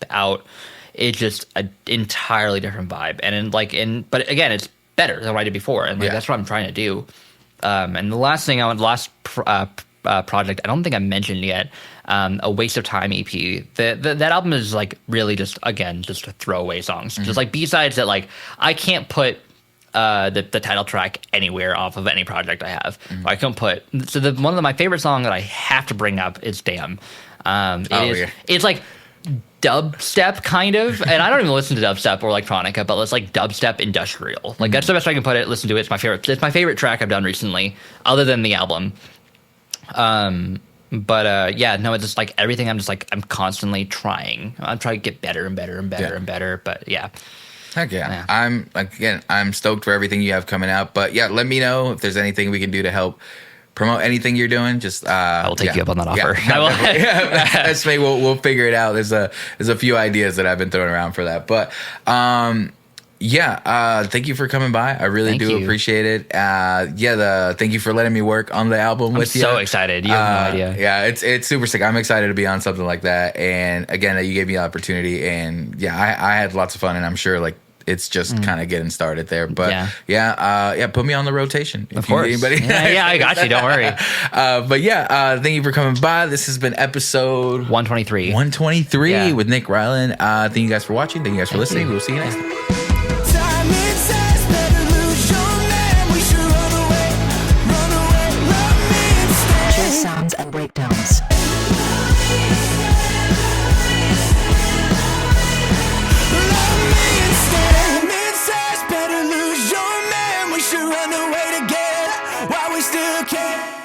out, it's just an entirely different vibe. But again, it's better than what I did before, and that's what I'm trying to do. And the last project I don't think I mentioned yet, A Waste of Time EP. That album is like really just throwaway songs, just like B-sides that like I can't put the title track anywhere off of any project I have. I can put one of my favorite song that I have to bring up is Damn. It's like dubstep kind of, and I don't even listen to dubstep or electronica, but it's like dubstep industrial. Like that's the best I can put it. Listen to it. It's my favorite. It's my favorite track I've done recently, other than the album. It's just like everything. I'm constantly trying. I'm trying to get better and better and better and better. But yeah. Heck yeah. I'm stoked for everything you have coming out. But yeah, let me know if there's anything we can do to help promote anything you're doing. Just I will take you up on that offer. We'll figure it out. There's a few ideas that I've been throwing around for that. But thank you for coming by. I really do appreciate it. Thank you for letting me work on the album with you. I'm so excited. You have no idea. Yeah, it's super sick. I'm excited to be on something like that. And again, you gave me the opportunity, and I had lots of fun, and I'm sure like it's just kind of getting started there. But put me on the rotation. Of course. Anybody. Yeah, I got you. Don't worry. Thank you for coming by. This has been episode 123 with Nick Rilund. Thank you guys for watching. Thank you guys for listening. We'll see you next time. Sounds and breakdowns. Run away together while we still can.